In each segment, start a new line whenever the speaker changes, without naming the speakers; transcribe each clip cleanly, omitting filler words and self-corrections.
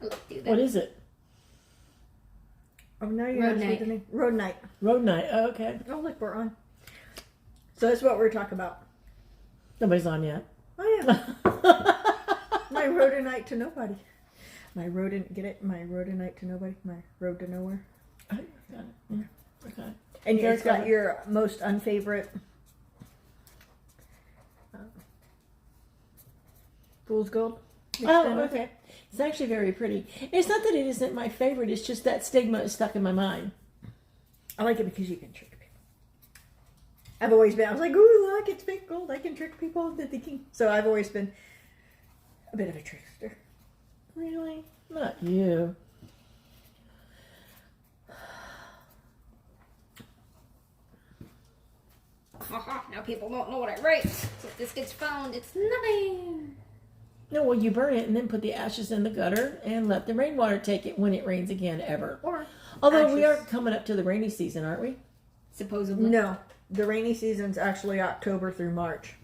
I love to do that.
What is it?
Oh, now you're
Road
asking
night.
the name. Road night.
Road night. Oh, okay.
Oh, look, we're on. So that's what we're talking about.
Nobody's on yet.
Oh, yeah. My road night to nobody. My road and get it? My road night to nobody. My road to nowhere.
I got it. Yeah. Okay.
And
Very
it's got
clever.
your most unfavorite fool's gold. mixed in
Oh,
with it.
okay. It's actually very pretty. It's not that it isn't my favorite. It's just that stigma is stuck in my mind.
I like it because you can trick people. I've always been. I was like, ooh, look, it's fake gold. I can trick people into thinking. So I've always been a bit of a trickster.
Really? Not you.
Now people don't know what I write. So if this gets found, it's nothing.
No, well, you burn it and then put the ashes in the gutter and let the rainwater take it when it rains again, ever.
Or
Although we are
ashes.
coming up to the rainy season, aren't we?
supposedly.
No, the rainy season's actually October through March.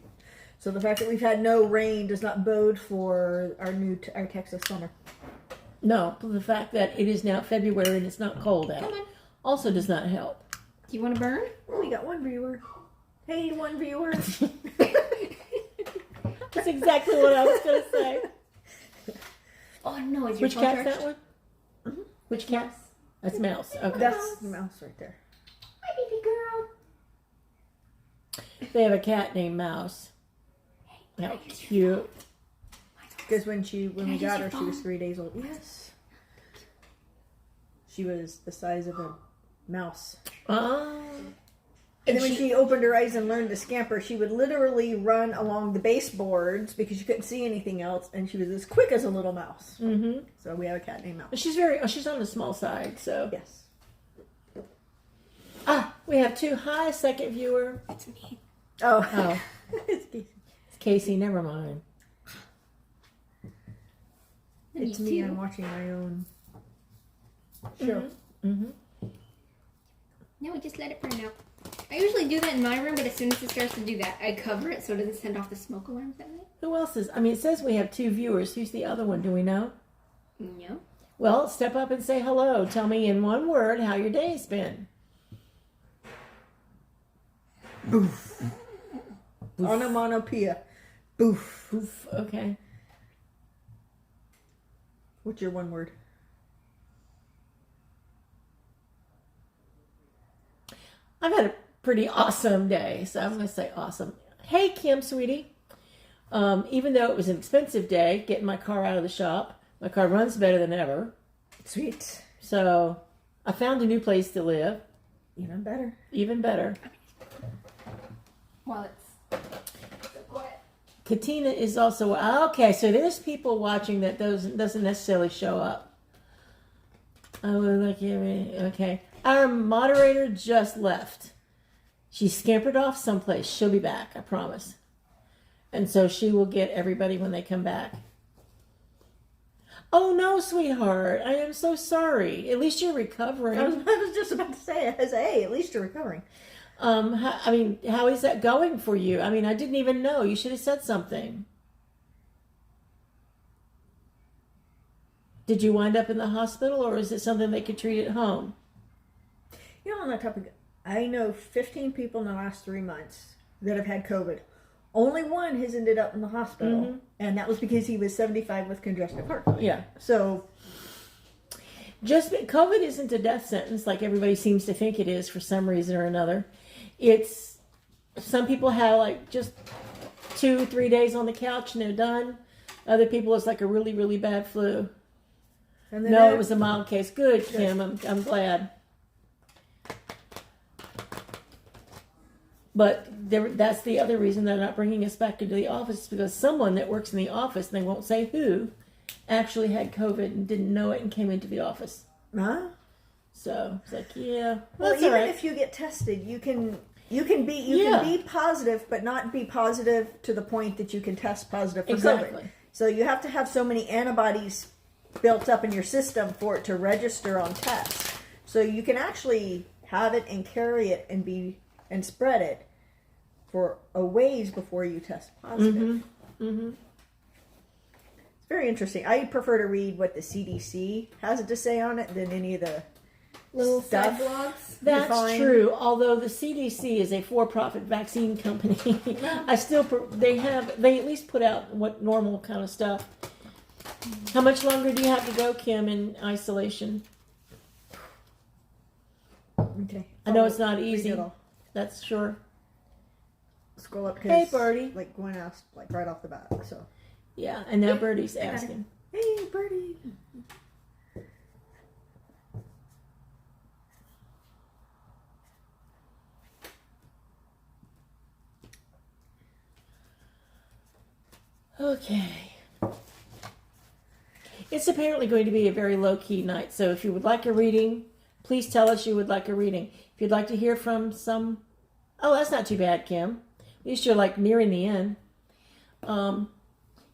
So the fact that we've had no rain does not bode for our Texas summer.
No, the fact that it is now February and it's not cold out
Come on.
also does not help.
Do you want to burn?
Oh, we got one viewer. Hey, one viewer.
That's exactly what I was going to say.
Oh no, is your
Which
phone
cat's
charged?
that one? Which cat? That's Mouse. Okay.
That's the mouse right there.
Hi, baby girl.
They have a cat named Mouse. How cute.
Because when we got her,
use your
she was
phone?
3 days old. Yes. She was the size of a mouse.
Oh.
And then when she opened her eyes and learned to scamper, she would literally run along the baseboards because she couldn't see anything else, and she was as quick as a little mouse.
Mm-hmm.
So we have a cat named Mouse.
She's on the small side, so.
Yes.
Ah, we have two. Hi, second viewer.
It's me.
Oh.
Oh,
It's Casey.
it's Casey. Never mind.
It's me. I'm watching my own show.
Mm-hmm.
No, we just let it burn out. I usually do that in my room, but as soon as it starts to do that, I cover it so it doesn't send off the smoke alarms at night.
Who else is? I mean, it says we have two viewers. Who's the other one? Do we know?
No.
Well, step up and say hello. Tell me in one word how your day's been.
Boof. Onomatopoeia. Boof.
Oof. Okay.
What's your one word?
I've had a pretty awesome day, so I'm going to say awesome. Hey, Kim, sweetie. Even though it was an expensive day, getting my car out of the shop, my car runs better than ever.
Sweet.
So I found a new place to live.
Even better.
Even better.
While it's so quiet.
Katina is also okay. So there's people watching that doesn't necessarily show up. Oh, look at me. Okay, our moderator just left. She scampered off someplace. She'll be back, I promise. And so she will get everybody when they come back. Oh no, sweetheart! I am so sorry. At least you're recovering.
I was just about to say, hey, at least you're recovering.
How is that going for you? I mean, I didn't even know. You should have said something. Did you wind up in the hospital, or is it something they could treat at home?
You know, on that topic, I know 15 people in the last 3 months that have had COVID. Only one has ended up in the hospital, and that was because he was 75 with congestive heart failure.
Yeah.
So,
Just COVID isn't a death sentence like everybody seems to think it is for some reason or another. It's some people have like just 2-3 days on the couch and they're done. Other people it's like a really, really bad flu.
and then
No, it was a mild case. Good, Kim. I'm glad. But that's the other reason they're not bringing us back into the office, because someone that works in the office, and they won't say who, actually had COVID and didn't know it and came into the office.
Huh?
So it's like, yeah,
Well,
that's
even
all right.
if you get tested, you can be positive, but not be positive to the point that you can test positive for
Exactly.
COVID. So you have to have so many antibodies built up in your system for it to register on tests. So you can actually have it and carry it and spread it for a ways before you test positive. It's very interesting. I prefer to read what the CDC has to say on it than any of the
Little
stuff.
side blogs.
That's
Fine.
true. Although the CDC is a for-profit vaccine company, I still they at least put out what normal kind of stuff. How much longer do you have to go, Kim, in isolation?
Okay.
I know it's not
Read
easy.
it all.
That's sure.
Scroll up. 'cause,
Hey, Birdie.
Like one asked like right off the bat. So.
Yeah, and now Birdie's
I got it.
asking.
Hey, Birdie.
Okay. It's apparently going to be a very low-key night, so if you would like a reading, please tell us you would like a reading. If you'd like to hear from some... Oh, that's not too bad, Kim. At least you're like nearing the end.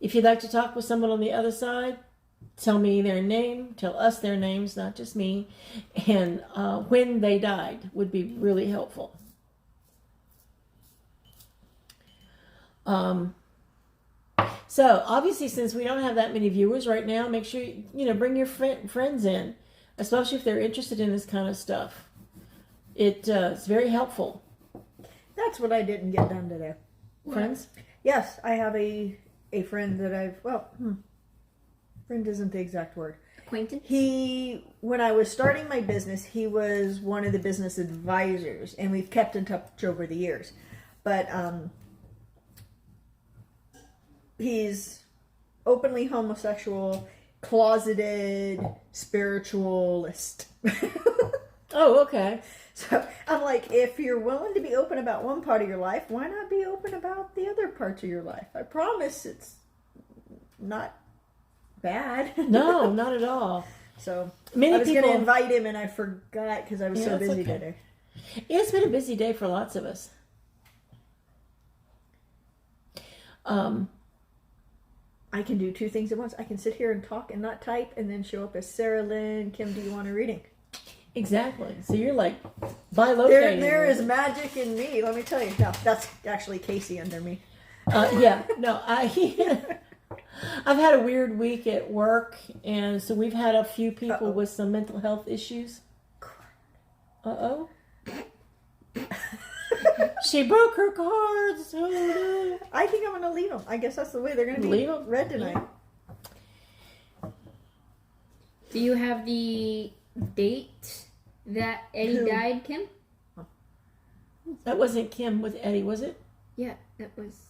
If you'd like to talk with someone on the other side, tell me their name, tell us their names, not just me, and when they died would be really helpful. So obviously, since we don't have that many viewers right now, make sure you bring your friends in, especially if they're interested in this kind of stuff. It's very helpful.
That's what I didn't get done today.
Friends?
Yes, I have a friend that friend isn't the exact word.
Acquaintance.
When I was starting my business, he was one of the business advisors, and we've kept in touch over the years. But he's openly homosexual, closeted, spiritualist.
Oh, okay.
So I'm like, if you're willing to be open about one part of your life, why not be open about the other parts of your life? I promise it's not bad.
No, not at all.
So
Many
I was going
people
to invite him and I forgot because I was so
that's
busy
okay.
today.
It's been a busy day for lots of us.
I can do two things at once. I can sit here and talk and not type and then show up as Sarah Lynn. Kim, do you want a reading?
Exactly. So you're like bilocating.
There is magic in me, let me tell you. No, that's actually Kaci under me.
Yeah. No, I've had a weird week at work, and so we've had a few people
Uh-oh.
with some mental health issues. Uh-oh. She broke her cards. Oh, no.
I think I'm going to leave them. I guess that's the way they're going to be
Leave 'em?
read tonight.
Do you have the date that Eddie
Who?
died, Kim?
That wasn't Kim with Eddie, was it?
Yeah, that was.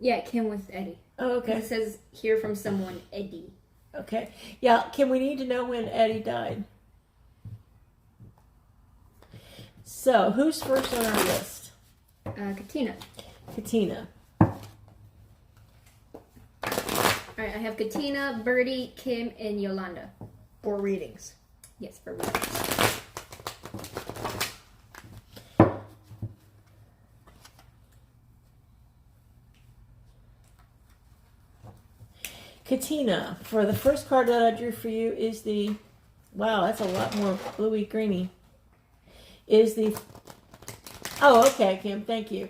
Yeah, Kim with Eddie.
Oh,
'Cause
okay.
It says here from someone, Eddie.
Okay. Yeah, Kim, we need to know when Eddie died. So, who's first on our list?
Katina.
Katina.
Alright, I have Katina, Birdie, Kim, and Yolanda.
For readings.
Yes, for reading.
Katina, for the first card that I drew for you is the... Wow, that's a lot more bluey greeny. Is the... Oh, okay, Kim, thank you.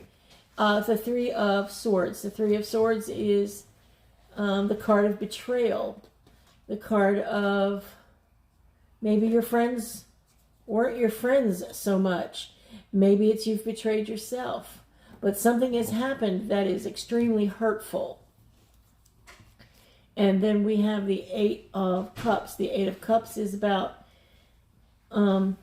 The Three of Swords. The Three of Swords is the card of betrayal. The card of maybe your friends weren't your friends so much. Maybe it's you've betrayed yourself. But something has happened that is extremely hurtful. And then we have the Eight of Cups. The Eight of Cups is about the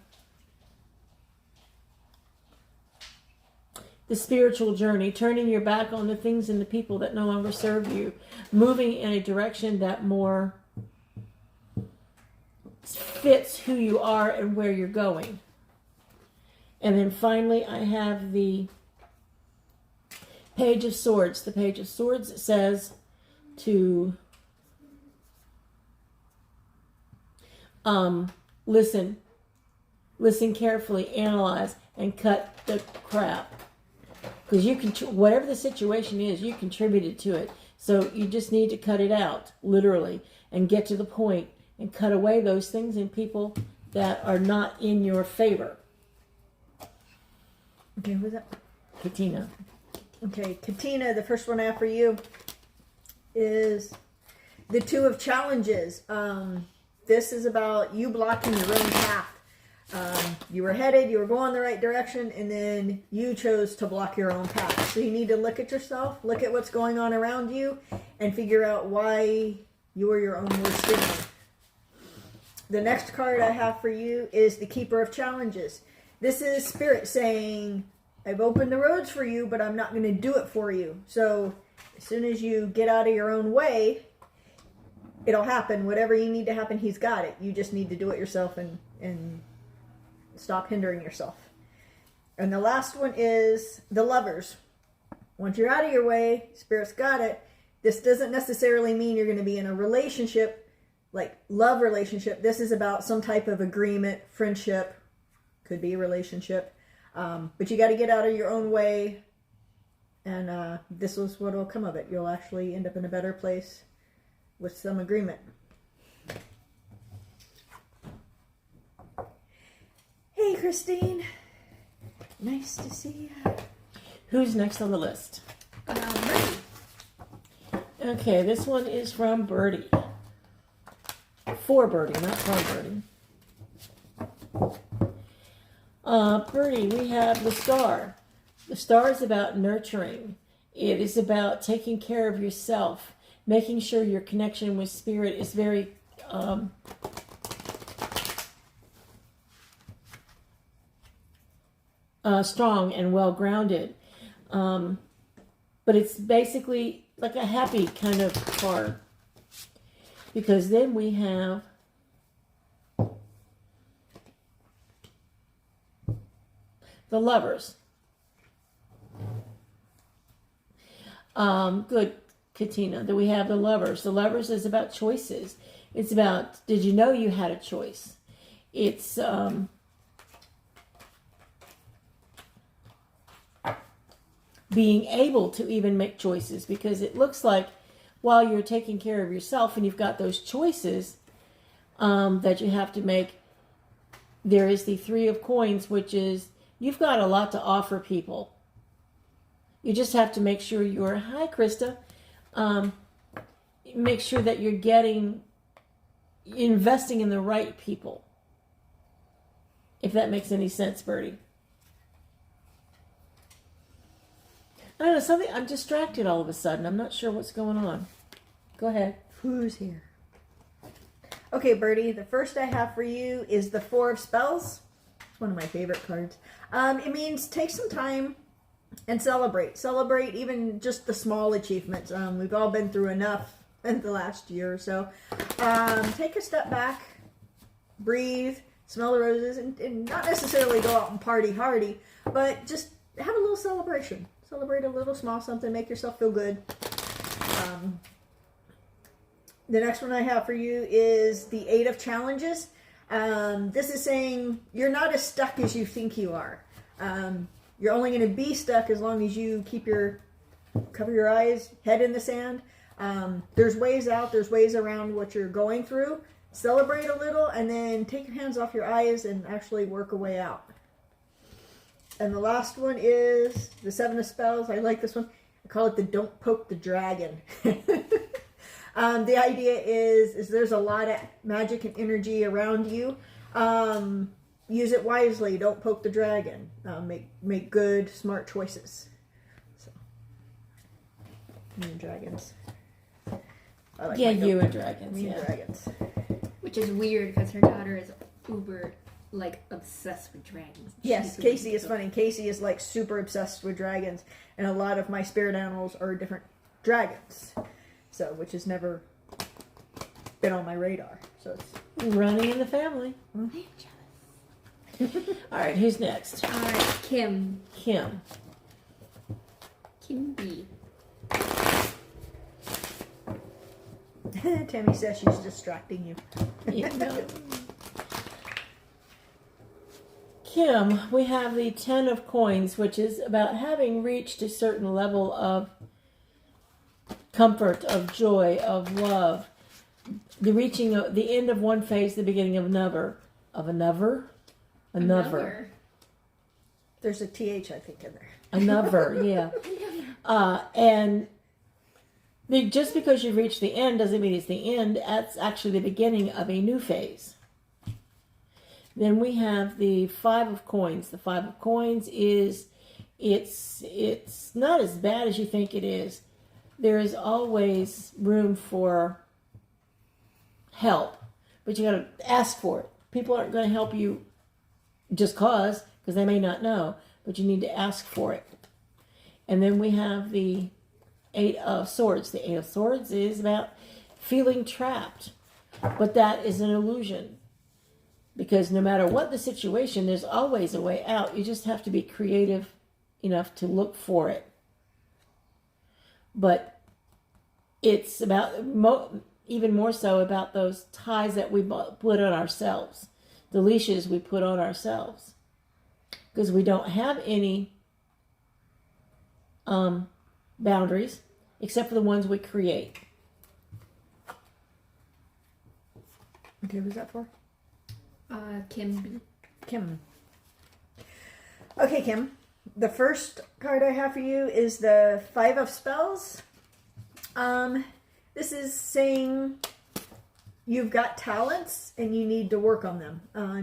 spiritual journey, turning your back on the things and the people that no longer serve you, moving in a direction that more fits who you are and where you're going. And then finally, I have the Page of Swords. The Page of Swords says to listen carefully, analyze, and cut the crap. Because you can, whatever the situation is, you contributed to it. So you just need to cut it out, literally, and get to the point and cut away those things and people that are not in your favor.
Okay, who's that?
Katina.
Okay, Katina, the first one I have for you is The Two of Challenges. This is about you blocking your own path. You were headed, you were going the right direction, and then you chose to block your own path. So you need to look at yourself, look at what's going on around you, and figure out why you are your own worst enemy. The next card I have for you is the Keeper of Challenges. This is Spirit saying, I've opened the roads for you, but I'm not going to do it for you. So as soon as you get out of your own way, it'll happen. Whatever you need to happen, he's got it. You just need to do it yourself and stop hindering yourself. And the last one is the Lovers. Once you're out of your way, Spirit's got it. This doesn't necessarily mean you're going to be in a relationship, like love relationship. This is about some type of agreement, friendship, could be a relationship. But you got to get out of your own way. And this is what will come of it. You'll actually end up in a better place with some agreement. Hey, Christine. Nice to see you.
Who's next on the list?
Birdie.
Okay, this one is from Birdie. For Birdie, not from Birdie. Birdie, we have the Star. The Star is about nurturing. It is about taking care of yourself, making sure your connection with Spirit is very strong and well-grounded. But it's basically like a happy kind of card. Because then we have the Lovers. Good, Katina. That we have the Lovers. The Lovers is about choices. It's about, did you know you had a choice? It's being able to even make choices, because it looks like while you're taking care of yourself and you've got those choices that you have to make, there is the Three of Coins, which is you've got a lot to offer people. You just have to make sure you're, hi Krista, make sure that you're investing in the right people. If that makes any sense, Birdie. I don't know, something, I'm distracted all of a sudden. I'm not sure what's going on. Go ahead.
Who's here? Okay, Birdie, the first I have for you is the Four of Spells. It's one of my favorite cards. It means take some time and celebrate. Celebrate even just the small achievements. We've all been through enough in the last year or so. Take a step back, breathe, smell the roses, and not necessarily go out and party hardy, but just have a little celebration. Celebrate a little small something, make yourself feel good. The next one I have for you is the Eight of Challenges. This is saying you're not as stuck as you think you are. You're only going to be stuck as long as you cover your eyes, head in the sand. There's ways out, there's ways around what you're going through. Celebrate a little and then take your hands off your eyes and actually work a way out. And the last one is the Seven of Spells. I like this one. I call it the Don't Poke the Dragon. The idea is there's a lot of magic and energy around you. Use it wisely. Don't poke the dragon. Make good, smart choices. So, me and dragons. I like
you and dragons.
Me and dragons.
Which is weird because her daughter is uber, like, obsessed with dragons.
Yes, Kaci is funny. Kaci is, like, super obsessed with dragons. And a lot of my spirit animals are different dragons. So, which has never been on my radar. So it's
running in the family.
I'm jealous.
All right, who's next?
Kim.
Kim.
Kim B.
Tammy says she's distracting you.
Yeah, no. Kim, we have the Ten of Coins, which is about having reached a certain level of comfort, of joy, of love. The reaching of the end of one phase, the beginning of another. Of another? Another.
There's a TH, I think, in there.
Another, yeah. And Just because you've reached the end doesn't mean it's the end. That's actually the beginning of a new phase. Then we have the 5 of coins. The 5 of coins is, it's not as bad as you think it is. There is always room for help, but you got to ask for it. People aren't going to help you just because they may not know, but you need to ask for it. And then we have the 8 of Swords. The 8 of Swords is about feeling trapped, but that is an illusion. Because no matter what the situation, there's always a way out. You just have to be creative enough to look for it. But it's about, even more so about those ties that we put on ourselves. The leashes we put on ourselves. Because we don't have any boundaries except for the ones we create.
Okay, who's that for?
Kim.
Okay, Kim. The first card I have for you is the 5 of Spells. This is saying you've got talents and you need to work on them.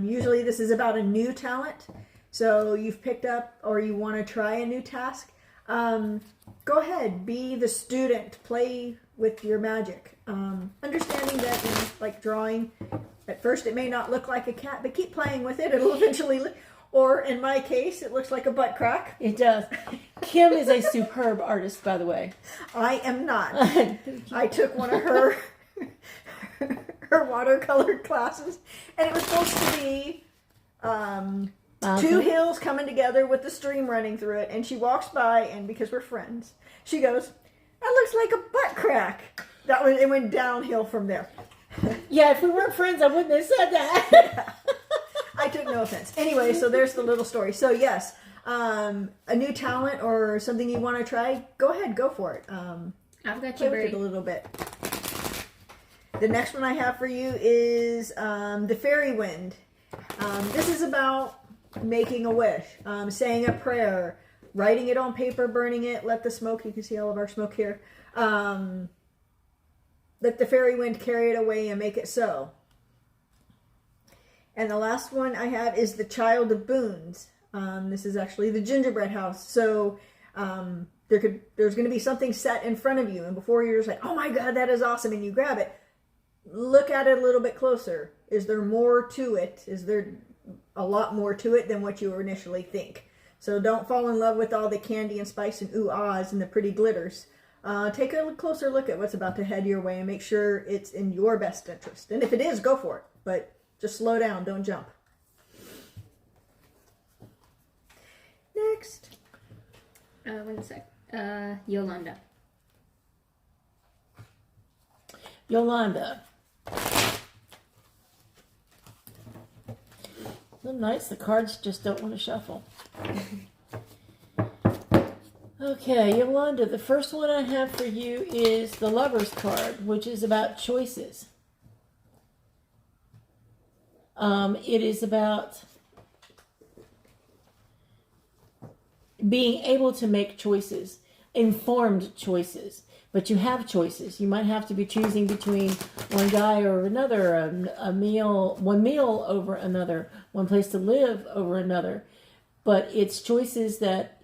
Usually this is about a new talent. So you've picked up or you want to try a new task. Go ahead, be the student, play with your magic. Understanding that, like drawing, at first it may not look like a cat, but keep playing with it. It'll eventually or in my case, it looks like a butt crack.
It does. Kim is a superb artist, by the way.
I am not. I took one of her watercolor classes, and it was supposed to be 2 hills coming together with the stream running through it. And she walks by, and because we're friends, she goes, "That looks like a butt crack." It went downhill from there.
Yeah, if we weren't friends, I wouldn't have said that.
I took no offense. Anyway, so there's the little story. So yes, a new talent or something you want to try, go ahead, go for it.
I've got
Play
you,
with it
Brie.
a little bit. The next one I have for you is the Fairy Wind. This is about making a wish, saying a prayer, writing it on paper, burning it, let the smoke, you can see all of our smoke here, let the fairy wind carry it away and make it so. And the last one I have is the Child of Boons. This is actually the gingerbread house. So there's going to be something set in front of you, and before you're just like, "Oh my God, that is awesome," and you grab it, look at it a little bit closer. Is there more to it? Is there a lot more to it than what you initially think? So don't fall in love with all the candy and spice and ooh-ahs and the pretty glitters. Take a closer look at what's about to head your way and make sure it's in your best interest. And if it is, go for it. But just slow down. Don't jump. Next.
1 sec. Yolanda.
Yolanda. So nice. The cards just don't want to shuffle. Okay, Yolanda, the first one I have for you is the Lover's card, which is about choices. It is about being able to make choices, informed choices. But you have choices. You might have to be choosing between one guy or another, one meal over another, one place to live over another. But it's choices that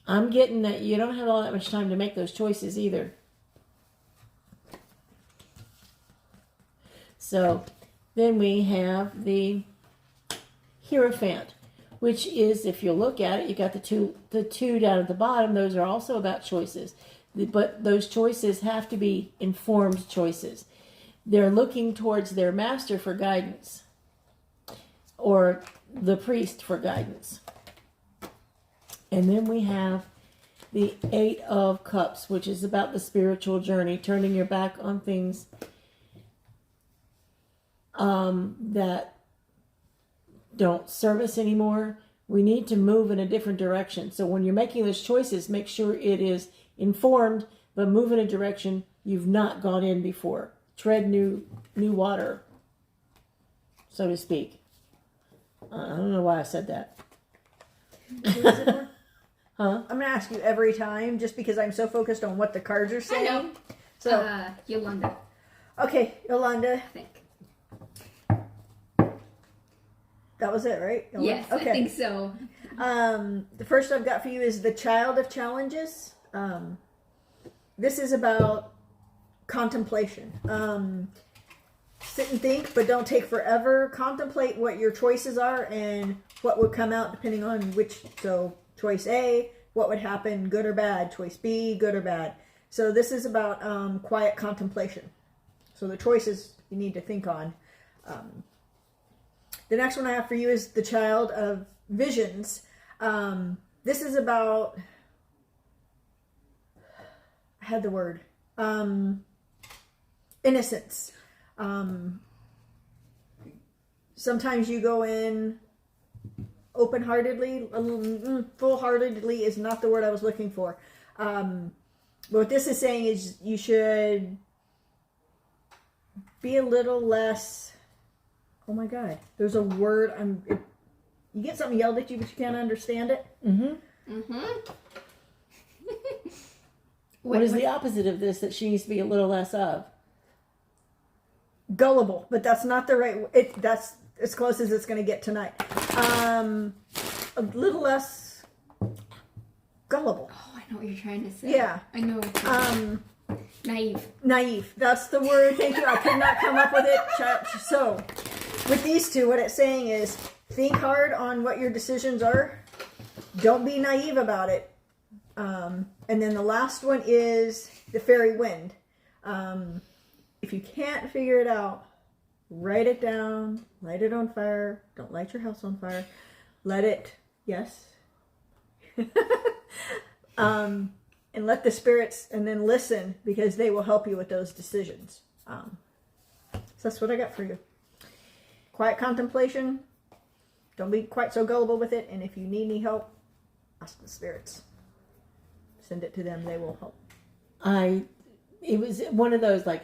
I'm getting that you don't have all that much time to make those choices either. So then we have the Hierophant, which is, if you look at it, you got the two down at the bottom. Those are also about choices. But those choices have to be informed choices. They're looking towards their master for guidance, or the priest for guidance. And then we have the 8 of Cups, which is about the spiritual journey, turning your back on things that don't serve us anymore. We need to move in a different direction. So when you're making those choices, make sure it is informed, but move in a direction you've not gone in before. Tread new water, so to speak. I don't know why I said that.
Who is it for?
Huh?
I'm going to ask you every time just because I'm so focused on what the cards are saying.
know.
So,
Yolanda,
okay, Yolanda,
I think.
that was it, right? Yolanda?
Yes, I think so.
The first I've got for you is the child of challenges. This is about contemplation. Sit and think, but don't take forever. Contemplate what your choices are and what would come out depending on which. So, choice A, what would happen, good or bad. Choice B, good or bad. So, this is about quiet contemplation. So, the choices you need to think on. The next one I have for you is the child of visions. This is about, I had the word, innocence. Sometimes you go in open-heartedly, full-heartedly is not the word I was looking for. What this is saying is you should be a little less, oh my God, there's a word, you get something yelled at you but you can't understand it.
What is the opposite of this that she needs to be a little less of?
Gullible, but that's not the right. That's as close as it's going to get tonight. A little less gullible.
Oh, I know what you're trying to say.
Yeah.
I know. Naive.
Naive. That's the word. Thank you. I could not come up with it. So, with these two, what it's saying is think hard on what your decisions are. Don't be naive about it. And then the last one is the fairy wind. If you can't figure it out, write it down, light it on fire. Don't light your house on fire. Let it, yes. And let the spirits, and then listen, because they will help you with those decisions. So that's what I got for you. Quiet contemplation. Don't be quite so gullible with it. And if you need any help, ask the spirits. Send it to them. They will help.
It was one of those like,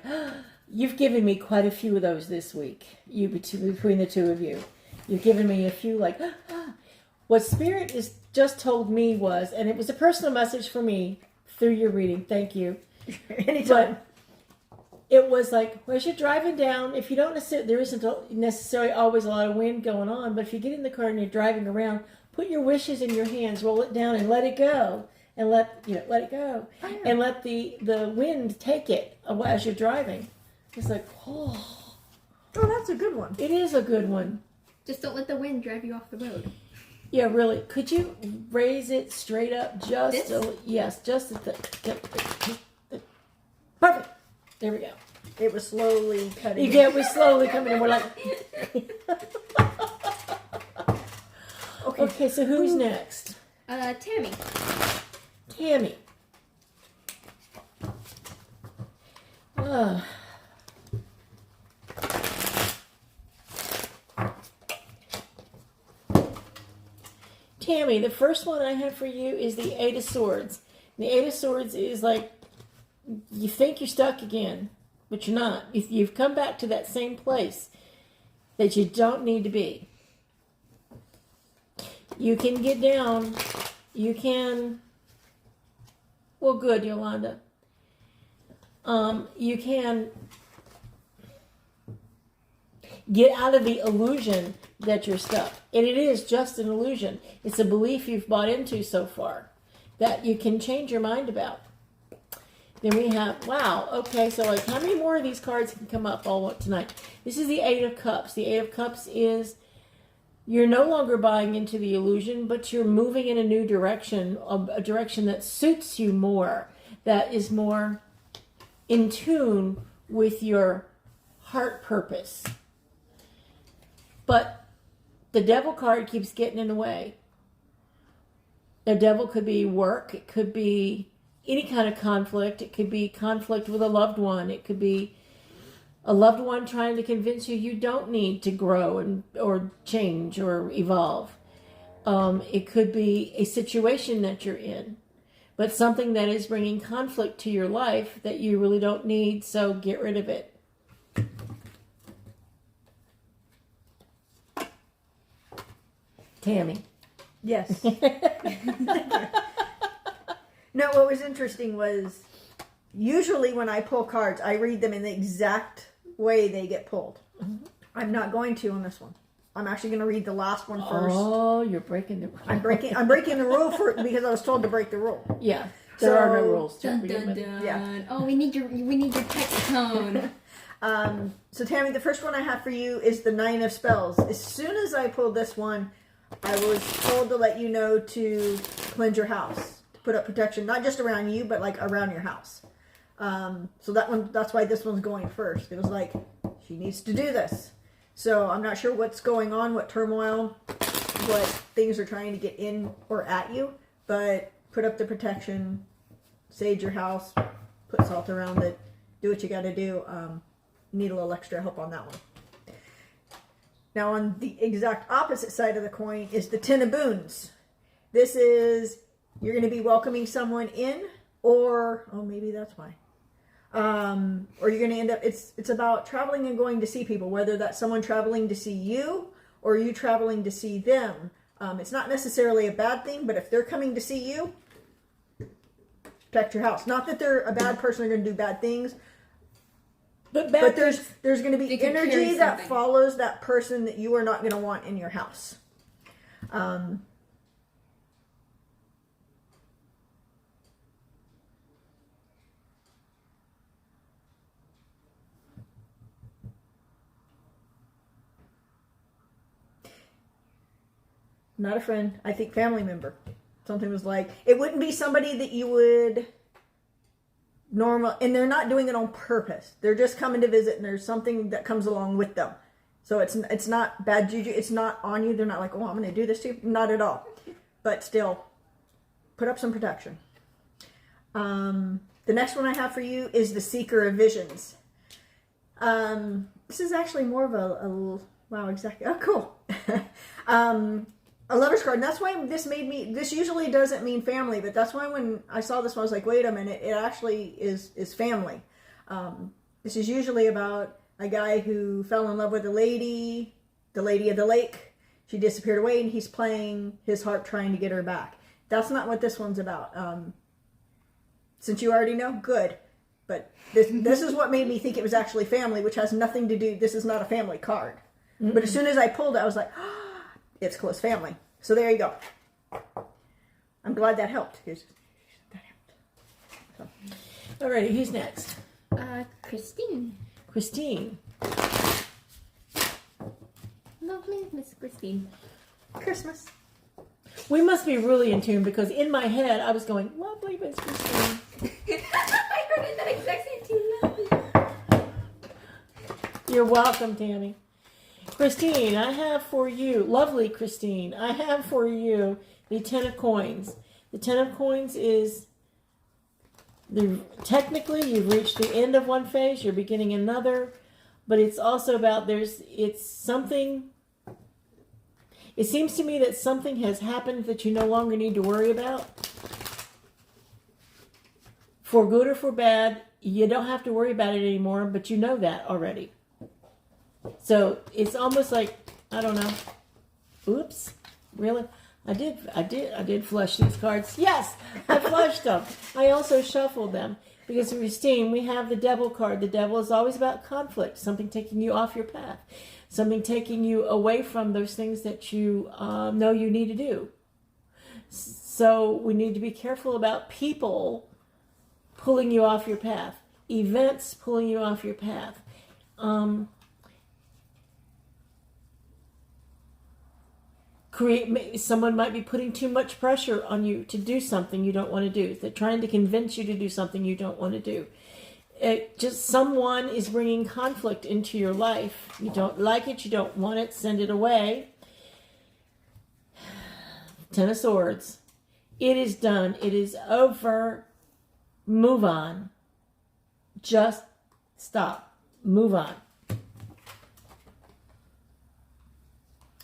you've given me quite a few of those this week. Between the two of you, you've given me a few like, what Spirit is just told me was, and it was a personal message for me through your reading. Thank you.
Anytime.
But it was like, as you're driving down, if you don't necessarily, there isn't necessarily always a lot of wind going on, but if you get in the car and you're driving around, put your wishes in your hands, roll it down, and let it go. And let it go, and let the wind take it as you're driving. It's like, oh,
that's a good one.
It is a good one.
Just don't let the wind drive you off the road.
Yeah, really. Could you raise it straight up just yes, just at the perfect. There we go.
It was slowly cutting.
Yeah, it was slowly coming in. We're like, okay. So who's next?
Tammy.
Tammy. Tammy, the first one I have for you is the Eight of Swords. The Eight of Swords is like, you think you're stuck again, but you're not. You've come back to that same place that you don't need to be. You can get down. You can... Well, good, Yolanda. You can get out of the illusion that you're stuck. And it is just an illusion. It's a belief you've bought into so far that you can change your mind about. Then we have, wow, okay, so like how many more of these cards can come up all tonight? This is the Eight of Cups. The Eight of Cups is you're no longer buying into the illusion, but you're moving in a new direction, a direction that suits you more, that is more in tune with your heart purpose. But the Devil card keeps getting in the way. The Devil could be work, it could be any kind of conflict, it could be conflict with a loved one, it could be a loved one trying to convince you don't need to grow or change or evolve. It could be a situation that you're in, but something that is bringing conflict to your life that you really don't need, so get rid of it. Tammy.
Yes. No, what was interesting was usually when I pull cards, I read them in the exact way they get pulled.
Mm-hmm.
I'm not going to on this one. I'm actually going to read the last one first.
Oh, you're breaking the rule.
I'm breaking the rule because I was told to break the rule.
Yeah, there are no rules.
Dun, dun, dun.
Yeah.
Oh, we need your text tone.
So Tammy, the first one I have for you is the 9 of Spells. As soon as I pulled this one, I was told to let you know to cleanse your house, to put up protection, not just around you, but like around your house. So that's why this one's going first. It was like, she needs to do this. So I'm not sure what's going on, what turmoil, what things are trying to get in or at you, but put up the protection, sage your house, put salt around it, do what you got to do. Need a little extra help on that one. Now on the exact opposite side of the coin is the 10 of Boons. This is, you're going to be welcoming someone in, or, oh, maybe that's why. Or you're going to end up, it's about traveling and going to see people, whether that's someone traveling to see you or you traveling to see them. It's not necessarily a bad thing, but if they're coming to see you, protect your house. Not that they're a bad person, they're going to do bad things, but there's going to be energy that follows that person that you are not going to want in your house. Not a friend. I think family member. Something was like, it wouldn't be somebody that you would normal, and they're not doing it on purpose. They're just coming to visit, and there's something that comes along with them. So it's not bad juju. It's not on you. They're not like, oh, I'm going to do this to you. Not at all. But still, put up some protection. The next one I have for you is the Seeker of Visions. This is actually more of a wow, exactly. Oh, cool. A lover's card. And that's why this usually doesn't mean family, but that's why when I saw this one, I was like, wait a minute, it actually is family. This is usually about a guy who fell in love with the lady of the lake. She disappeared away, and he's playing his harp trying to get her back. That's not what this one's about. Since you already know, good. But this is what made me think it was actually family, which has nothing to do, this is not a family card. Mm-hmm. But as soon as I pulled it, I was like, oh, it's close family. So there you go. I'm glad that helped. That helped. So.
Alrighty, who's next?
Christine.
Christine.
Lovely Miss Christine.
Christmas.
We must be really in tune, because in my head I was going, lovely Miss Christine.
I heard it that exact same too. Lovely.
You're welcome, Tammy. Christine, I have for you, lovely Christine, I have for you the 10 of Coins. The 10 of Coins is, technically you've reached the end of one phase, you're beginning another, but it's also about it's something, it seems to me that something has happened that you no longer need to worry about. For good or for bad, you don't have to worry about it anymore, but you know that already. So it's almost like, I don't know. Oops. Really? I did flush these cards. Yes, I flushed them. I also shuffled them. Because Christine, we have the Devil card. The Devil is always about conflict. Something taking you off your path. Something taking you away from those things that you know you need to do. So we need to be careful about people pulling you off your path. Events pulling you off your path. Someone might be putting too much pressure on you to do something you don't want to do. They're trying to convince you to do something you don't want to do. Someone is bringing conflict into your life. You don't like it, you don't want it, send it away. 10 of Swords. It is done. It is over. Move on. Just stop. Move on.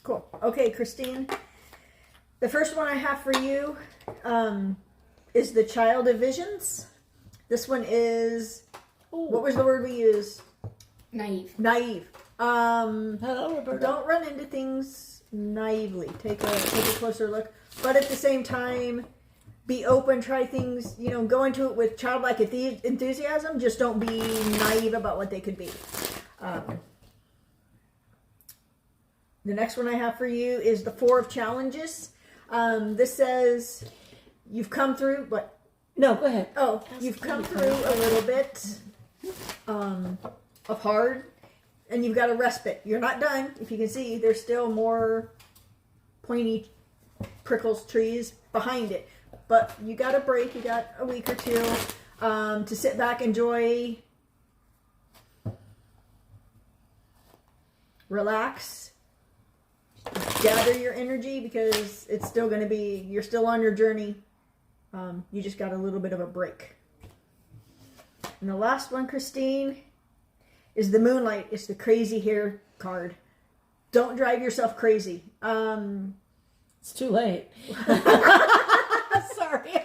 Cool. Okay, Christine. The first one I have for you is the Child of Visions. This one is, what was the word we used?
Naive.
Naive.
Hello, Roberta.
Don't run into things naively. Take a closer look. But at the same time, be open, try things, go into it with childlike enthusiasm. Just don't be naive about what they could be. The next one I have for you is the 4 of challenges. This says you've come through, what?
No, go ahead.
Oh, you've come through a little bit of hard, and you've got a respite. You're not done. If you can see, there's still more pointy prickles trees behind it. But you got a break. You got a week or two to sit back, enjoy, relax, gather your energy, because it's still going to be, you're still on your journey. You just got a little bit of a break. And the last one, Christine, is the Moonlight. It's the crazy hair card. Don't drive yourself crazy.
It's too late. Sorry.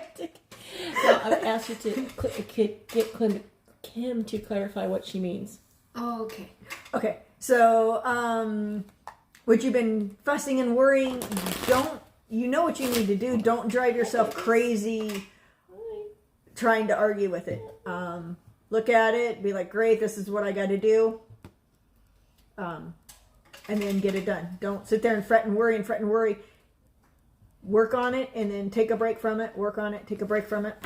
I asked you to get Kim to clarify what she means.
Oh, okay.
Okay. So, what you've been fussing and worrying, you know what you need to do. Don't drive yourself crazy trying to argue with it. Look at it, be like, great, this is what I got to do. And then get it done. Don't sit there and fret and worry and fret and worry. Work on it and then take a break from it. Work on it, take a break from it.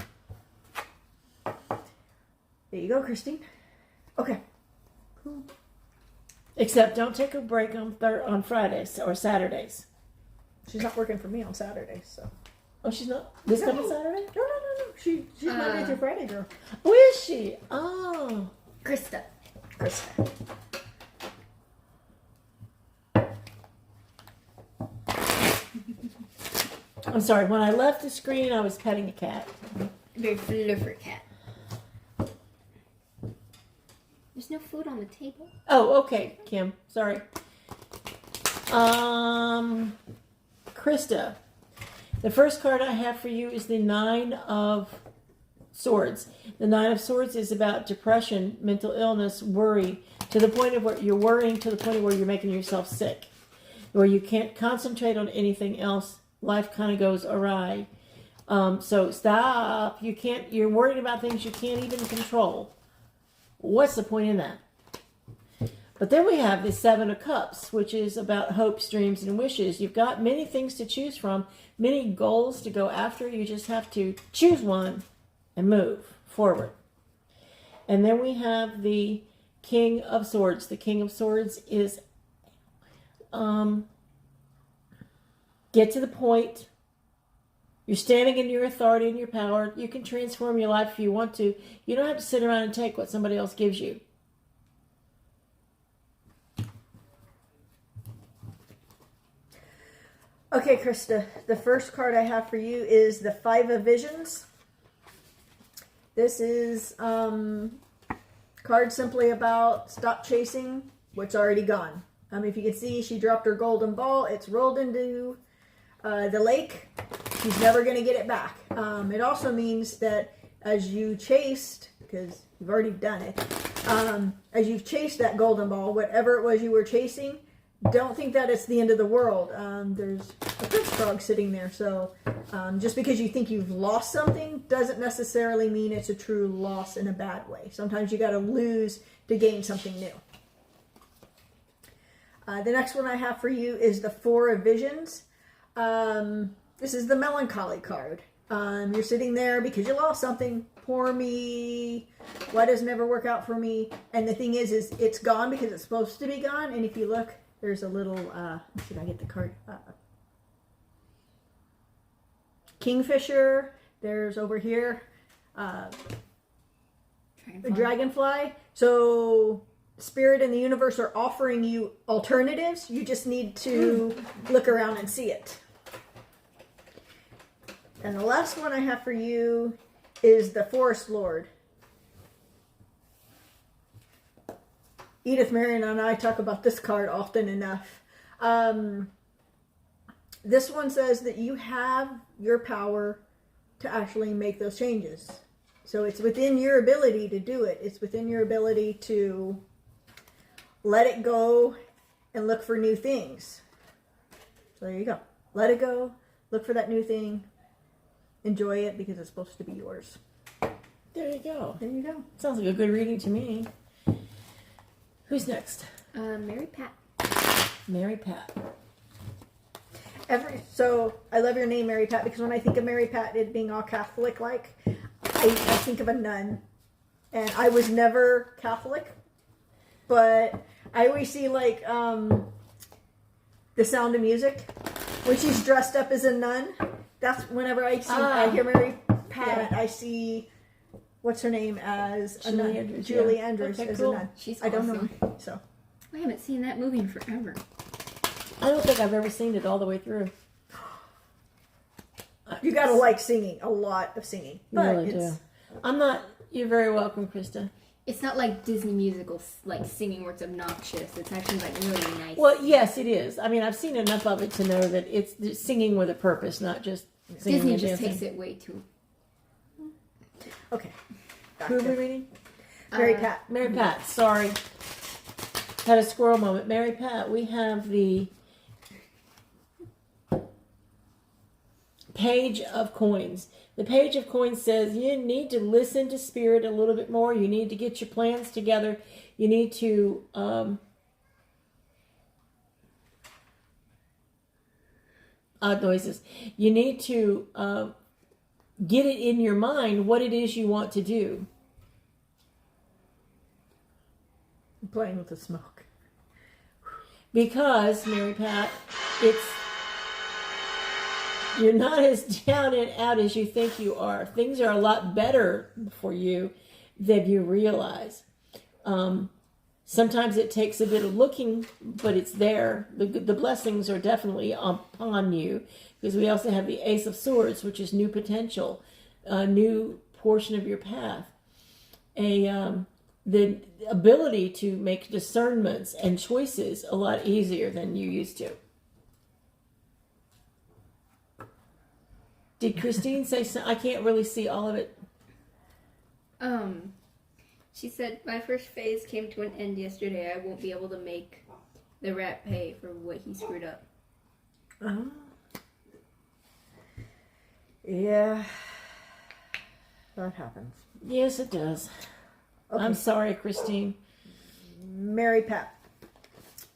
There you go, Christine. Okay. Cool.
Except don't take a break on Fridays or Saturdays.
She's not working for me on Saturdays, so.
Oh, she's not? This coming Saturday?
No. She's Monday through Friday, girl.
Who is she? Oh.
Krista.
I'm sorry. When I left the screen, I was petting a cat.
Very fluffer cat. There's no food on the table.
Oh, okay, Kim. Sorry. Krista. The first card I have for you is the 9 of Swords. The 9 of Swords is about depression, mental illness, worry, to the point of where you're worrying to the point of where you're making yourself sick, where you can't concentrate on anything else. Life kind of goes awry. So stop. You're worried about things you can't even control. What's the point in that? But then we have the 7 of Cups, which is about hopes, dreams, and wishes. You've got many things to choose from, many goals to go after. You just have to choose one and move forward. And then we have the King of Swords. The King of Swords is get to the point. You're standing in your authority and your power. You can transform your life if you want to. You don't have to sit around and take what somebody else gives you.
Okay, Krista, the first card I have for you is the 5 of Visions. This is card simply about stop chasing what's already gone. If you can see, she dropped her golden ball. It's rolled into the lake. She's never going to get it back. It also means that as you chased, because you've already done it, as you've chased that golden ball, whatever it was you were chasing, don't think that it's the end of the world. There's a prince frog sitting there. So just because you think you've lost something doesn't necessarily mean it's a true loss in a bad way. Sometimes you got to lose to gain something new. The next one I have for you is the 4 of Visions. This is the melancholy card. You're sitting there because you lost something. Poor me. Why does it never work out for me? And the thing is it's gone because it's supposed to be gone. And if you look, there's a little, let's see if I get the card. Kingfisher. There's over here, the dragonfly. So Spirit and the universe are offering you alternatives. You just need to look around and see it. And the last one I have for you is the Forest Lord. Edith, Marion, and I talk about this card often enough. This one says that you have your power to actually make those changes. So it's within your ability to do it. It's within your ability to let it go and look for new things. So there you go. Let it go. Look for that new thing. enjoy it because it's supposed to be yours.
There you go.
There you go.
Sounds like a good reading to me. Who's next?
Mary Pat.
Mary Pat.
So I love your name, Mary Pat, because when I think of Mary Pat, it being all Catholic-like, I think of a nun. And I was never Catholic, but I always see like The Sound of Music when she's dressed up as a nun. That's whenever I hear Mary Pat, yeah. I see what's her name as a nun.
Andrews,
Julie
yeah.
Andrews
Okay,
as
cool.
a nun.
She's
I don't
awesome.
know. So
I haven't seen that movie in forever.
I don't think I've ever seen it all the way through.
You gotta like singing, a lot of singing. But
You really do. I'm not. You're very welcome, Krista.
It's not like Disney musicals, like singing where it's obnoxious. It's actually like really nice.
Well, yes, it is. I mean, I've seen enough of it to know that it's singing with a purpose, not just singing
Disney
and
just
dancing.
takes it way too.
okay.
Who are we reading?
Mary Pat.
Mary Pat. Sorry, had a squirrel moment. Mary Pat. We have the Page of Coins. The Page of Coins says you need to listen to Spirit a little bit more. You need to get your plans together. You need to odd noises. You need to get it in your mind what it is you want to do.
I'm playing with the smoke.
Because, Mary Pat, you're not as down and out as you think you are. Things are a lot better for you than you realize. Sometimes it takes a bit of looking, but it's there. The blessings are definitely upon you, because we also have the Ace of Swords, which is new potential, a new portion of your path. The ability to make discernments and choices a lot easier than you used to. Did Christine say so? I can't really see all of it.
She said, my first phase came to an end yesterday. I won't be able to make the rat pay for what he screwed up.
Oh. Yeah. That happens.
Yes, it does.
Okay.
I'm sorry, Christine.
Mary Pat.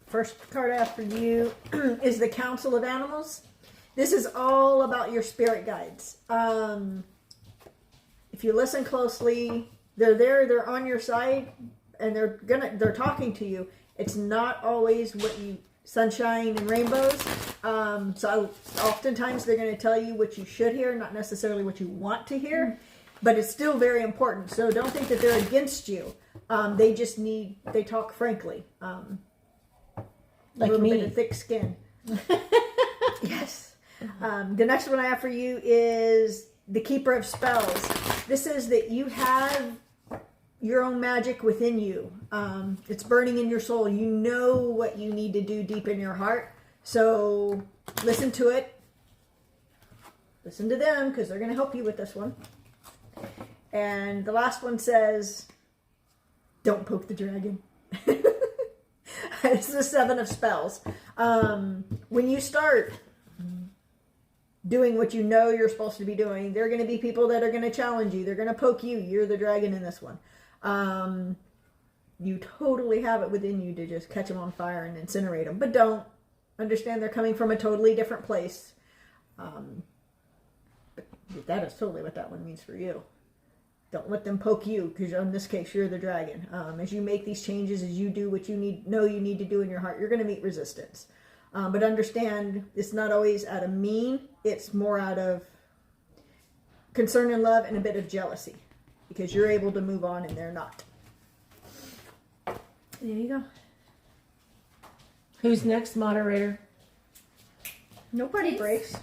First card after you is the Council of Animals. This is all about your spirit guides. If you listen closely, they're there, they're on your side, and they're talking to you. It's not always what you sunshine and rainbows. So oftentimes they're going to tell you what you should hear, not necessarily what you want to hear, but it's still very important. So don't think that they're against you. They talk frankly.
Like
a little
me.
bit of thick skin. Yes. The next one I have for you is the Keeper of Spells. This is that you have your own magic within you. It's burning in your soul. You know what you need to do deep in your heart. So listen to it. Listen to them, because they're going to help you with this one. And the last one says, don't poke the dragon. It's the 7 of Spells. When you start doing what you know you're supposed to be doing, there are going to be people that are going to challenge you. They're going to poke you. You're the dragon in this one. You totally have it within you to just catch them on fire and incinerate them. But don't. Understand they're coming from a totally different place. But that is totally what that one means for you. Don't let them poke you, because in this case, you're the dragon. As you make these changes, as you do what you know you need to do in your heart, you're going to meet resistance. But understand, it's not always out of mean. It's more out of concern and love and a bit of jealousy, because you're able to move on and they're not. There you go.
Who's next, moderator?
No party
Yes.
breaks.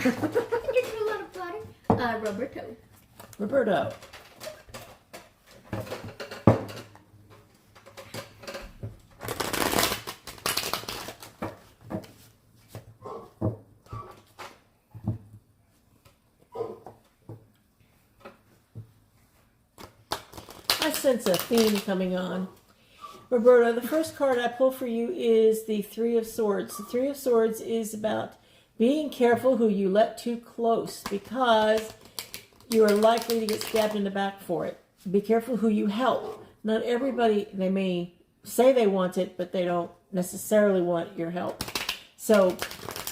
You do a lot of butter. Roberto.
Roberto. I sense a theme coming on. Roberto, the first card I pull for you is the 3 of Swords. The 3 of Swords is about Being careful who you let too close, because you are likely to get stabbed in the back for it. Be careful who you help. Not everybody, they may say they want it, but they don't necessarily want your help. So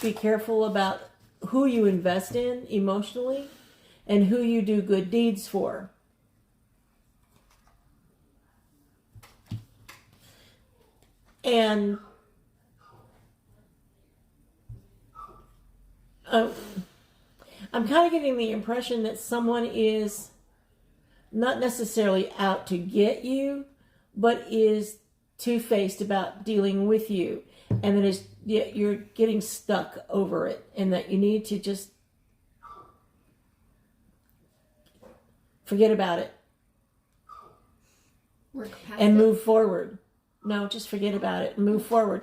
be careful about who you invest in emotionally and who you do good deeds for. And I'm kind of getting the impression that someone is not necessarily out to get you, but is two-faced about dealing with you, and that you're getting stuck over it, and that you need to just forget about it and move forward. No, just forget about it and move forward,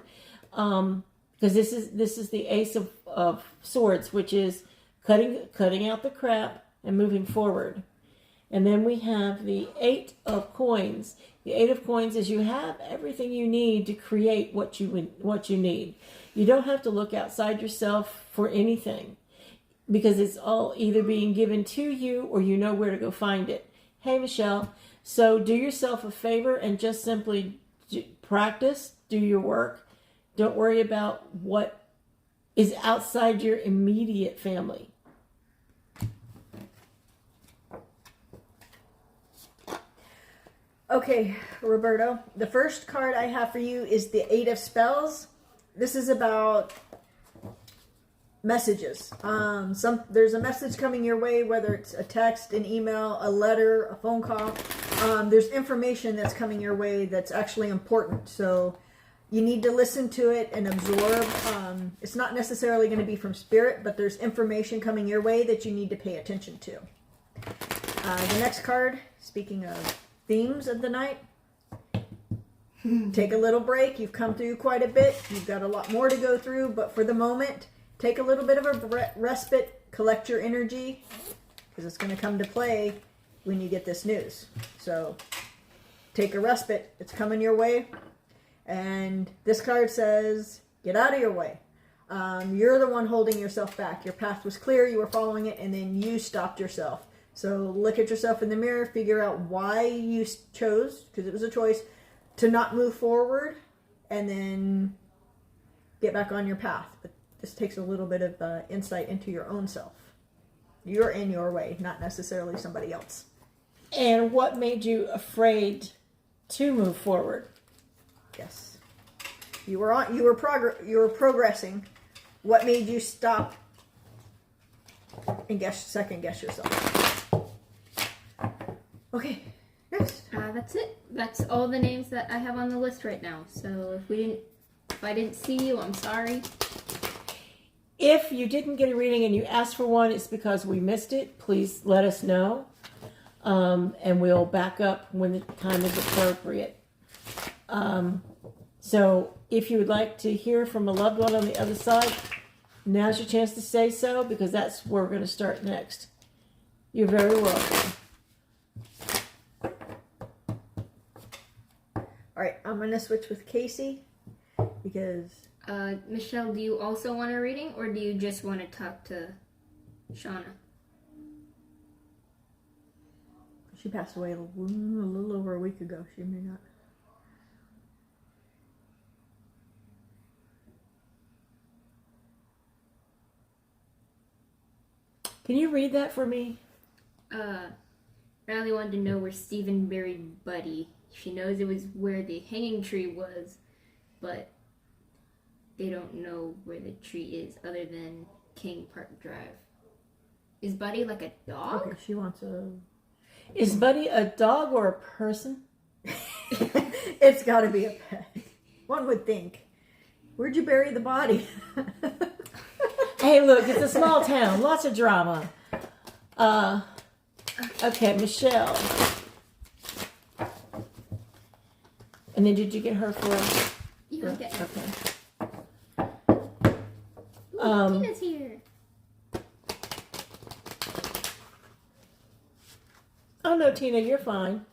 because this is the Ace of Swords, which is cutting out the crap and moving forward. And then we have the Eight of Coins. The Eight of Coins is you have everything you need to create what you need. You don't have to look outside yourself for anything, because it's all either being given to you or you know where to go find it. Hey, Michelle. So do yourself a favor and just simply practice, do your work. Don't worry about what is outside your immediate family.
Okay, Roberto, the first card I have for you is the Eight of Spells. This is about messages. There's a message coming your way, whether it's a text, an email, a letter, a phone call. There's information that's coming your way that's actually important. So you need to listen to it and absorb. It's not necessarily going to be from spirit, but there's information coming your way that you need to pay attention to. The next card, speaking of themes of the night, take a little break. You've come through quite a bit. You've got a lot more to go through, but for the moment, take a little bit of a respite, collect your energy, because it's going to come to play when you get this news. So take a respite. It's coming your way. And this card says, get out of your way. You're the one holding yourself back. Your path was clear. You were following it, and then you stopped yourself. So look at yourself in the mirror, figure out why you chose, because it was a choice, to not move forward, and then get back on your path. But this takes a little bit of insight into your own self. You're in your way, not necessarily somebody else.
And what made you afraid to move forward?
Yes, you were progressing. What made you stop and second guess yourself? Okay, next.
That's it. That's all the names that I have on the list right now. So if I didn't see you, I'm sorry.
If you didn't get a reading and you asked for one, it's because we missed it. Please let us know, and we'll back up when the time is appropriate. So if you would like to hear from a loved one on the other side, now's your chance to say so, because that's where we're going to start next. You're very welcome.
All right, I'm going to switch with Kaci, because...
Michelle, do you also want a reading, or do you just want to talk to Shauna?
She passed away a little over a week ago. She may not.
Can you read that for me?
Riley wanted to know where Stephen buried Buddy. She knows it was where the hanging tree was, but they don't know where the tree is other than King Park Drive. Is Buddy like a dog?
Okay, she wants a...
Is Buddy a dog or a person?
It's got to be a pet. One would think. Where'd you bury the body?
Hey, look, it's a small town. Lots of drama. Okay, Michelle. And then did you get her for...
Yeah, okay.
Okay.
Tina's here.
Oh, no, Tina, you're fine.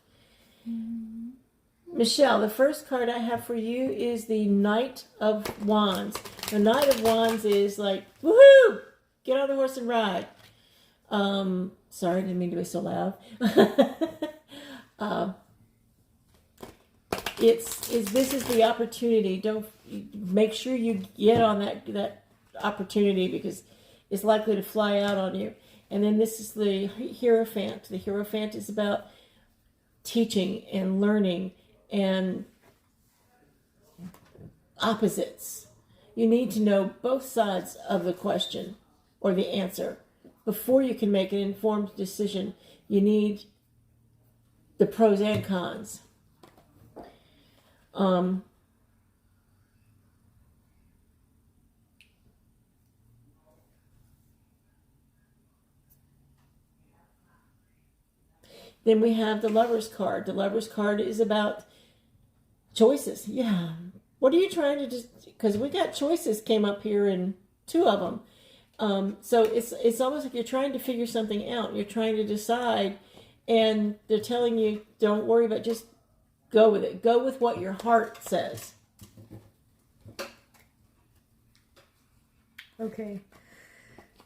Michelle, the first card I have for you is the Knight of Wands. The Knight of Wands is like, woohoo! Get on the horse and ride. Sorry, I didn't mean to be so loud. This is the opportunity. Don't make sure you get on that opportunity because it's likely to fly out on you. And then this is the Hierophant. The Hierophant is about teaching and learning and opposites. You need to know both sides of the question or the answer before you can make an informed decision. You need the pros and cons. Then we have the Lover's card. The Lover's card is about choices. Yeah. What are you trying to do? Because we got choices came up here and 2 of them. So it's almost like you're trying to figure something out. You're trying to decide, and they're telling you, don't worry about it, just go with it. Go with what your heart says.
Okay.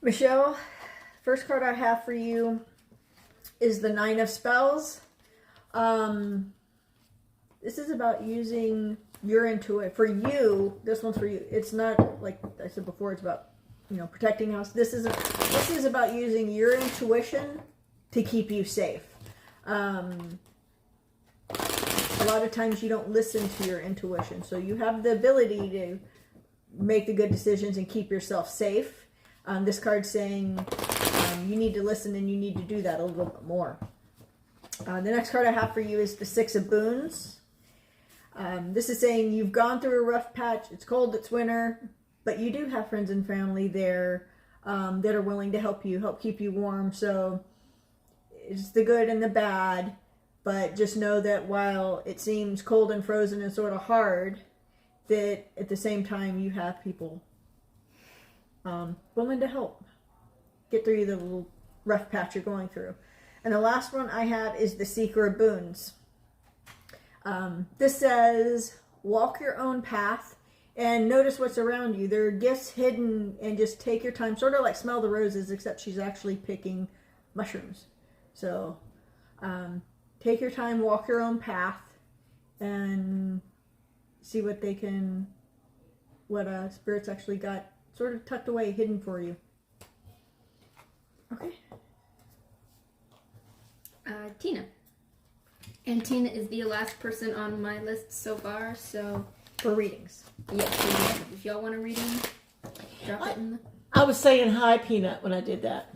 Michelle, first card I have for you is the Nine of Spells. This is about using your intuition. For you, this one's for you. It's not, like I said before, it's about, protecting us. This is about using your intuition to keep you safe. A lot of times you don't listen to your intuition. So you have the ability to make the good decisions and keep yourself safe. This card's saying you need to listen and you need to do that a little bit more. The next card I have for you is the Six of Boons. This is saying you've gone through a rough patch. It's cold, it's winter, but you do have friends and family there that are willing to help keep you warm. So it's the good and the bad, but just know that while it seems cold and frozen and sort of hard, that at the same time you have people willing to help get through the little rough patch you're going through. And the last one I have is the Seeker of Boons. This says, walk your own path and notice what's around you. There are gifts hidden, and just take your time, sort of like Smell the Roses, except she's actually picking mushrooms. So take your time, walk your own path, and see what Spirit's actually got sort of tucked away, hidden for you. Okay.
Tina. And Tina is the last person on my list so far, so...
For readings.
Yeah, so if y'all want a reading, drop it in the...
I was saying hi, Peanut, when I did that.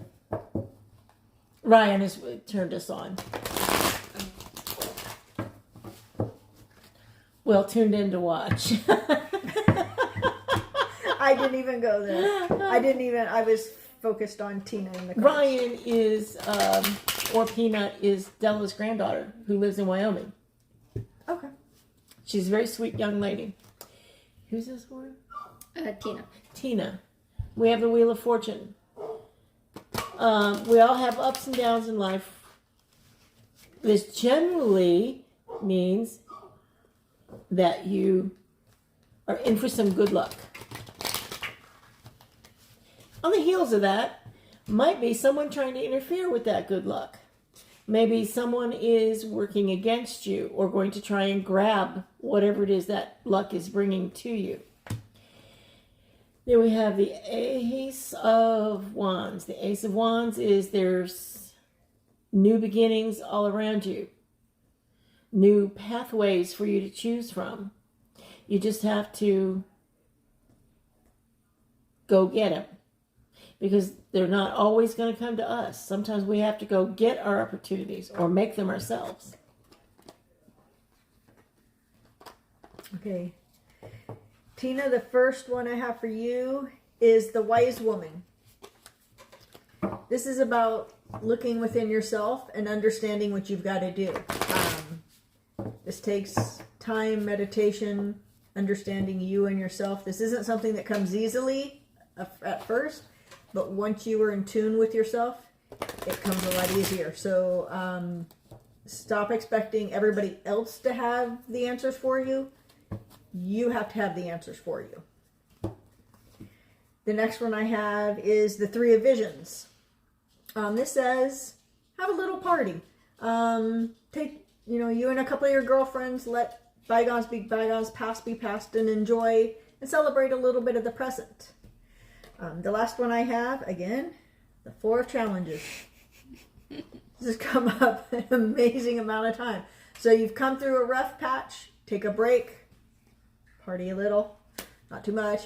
Ryan has turned us on. Well, tuned in to watch.
I didn't even go there. I was focused on Tina in the cards.
Ryan is, or Peanut, is Della's granddaughter who lives in Wyoming.
Okay.
She's a very sweet young lady. Who's this for?
Tina.
Tina. We have the Wheel of Fortune. We all have ups and downs in life. This generally means that you are in for some good luck. On the heels of that might be someone trying to interfere with that good luck. Maybe someone is working against you or going to try and grab whatever it is that luck is bringing to you. Then we have the Ace of Wands. The Ace of Wands is there's new beginnings all around you. New pathways for you to choose from. You just have to go get them. Because they're not always going to come to us. Sometimes we have to go get our opportunities or make them ourselves.
Okay. Tina, the first one I have for you is the Wise Woman. This is about looking within yourself and understanding what you've got to do. This takes time, meditation, understanding you and yourself. This isn't something that comes easily at first. But once you are in tune with yourself, it comes a lot easier. So stop expecting everybody else to have the answers for you. You have to have the answers for you. The next one I have is the Three of Visions. This says, have a little party. Take, you and a couple of your girlfriends, let bygones be bygones, past be past, and enjoy and celebrate a little bit of the present. The last one I have, again, the Four of Challenges. This has come up an amazing amount of time. So you've come through a rough patch, take a break, party a little, not too much.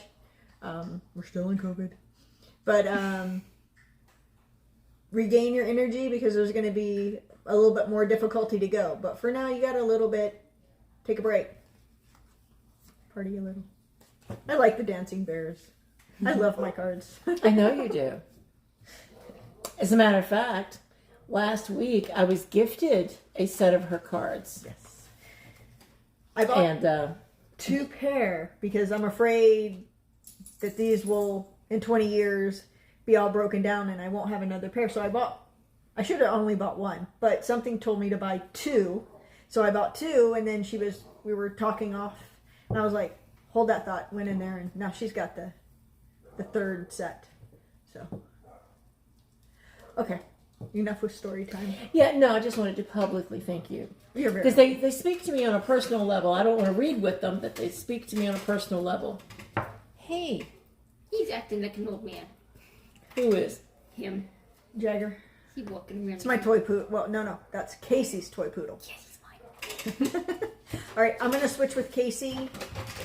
We're still in COVID. But regain your energy because there's going to be a little bit more difficulty to go. But for now, you got a little bit. Take a break. Party a little. I like the dancing bears. I love my cards.
I know you do. As a matter of fact, last week I was gifted a set of her cards.
Yes. I bought 2 pair because I'm afraid that these will, in 20 years, be all broken down and I won't have another pair. So I should have only bought 1, but something told me to buy 2. So I bought 2, and then we were talking off, and I was like, hold that thought, went in there, and now she's got the 3rd set. So, okay, enough with story time.
Yeah, no, I just wanted to publicly thank you.
You're very
Because they speak to me on a personal level. I don't want to read with them, but they speak to me on a personal level. Hey.
He's acting like an old man.
Who is?
Him.
Jagger.
He's walking around.
It's my toy poodle. Well, no, that's Casey's toy poodle.
Yes, it's mine.
All right, I'm gonna switch with Casey,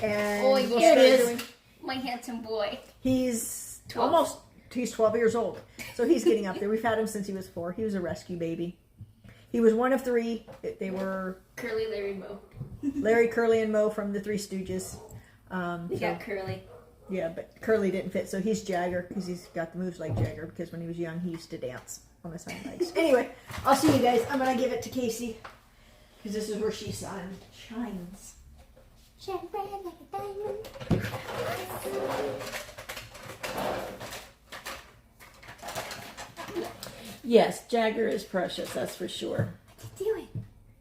and
Oh,
we'll
here
start
it is.
doing-
My handsome boy.
He's
12.
He's 12 years old, so he's getting up there. We've had him since he was 4. He was a rescue baby. He was one of 3. They were
Curly, Larry, Moe.
Larry, Curly, and Moe from the Three Stooges.
He got Curly.
Yeah, but Curly didn't fit, so he's Jagger because he's got the moves like Jagger. Because when he was young, he used to dance on his hind legs. Anyway, I'll see you guys. I'm gonna give it to Casey because this is where she shines.
Shine bright like a diamond.
Yes, Jagger is precious, that's for sure.
What's he doing?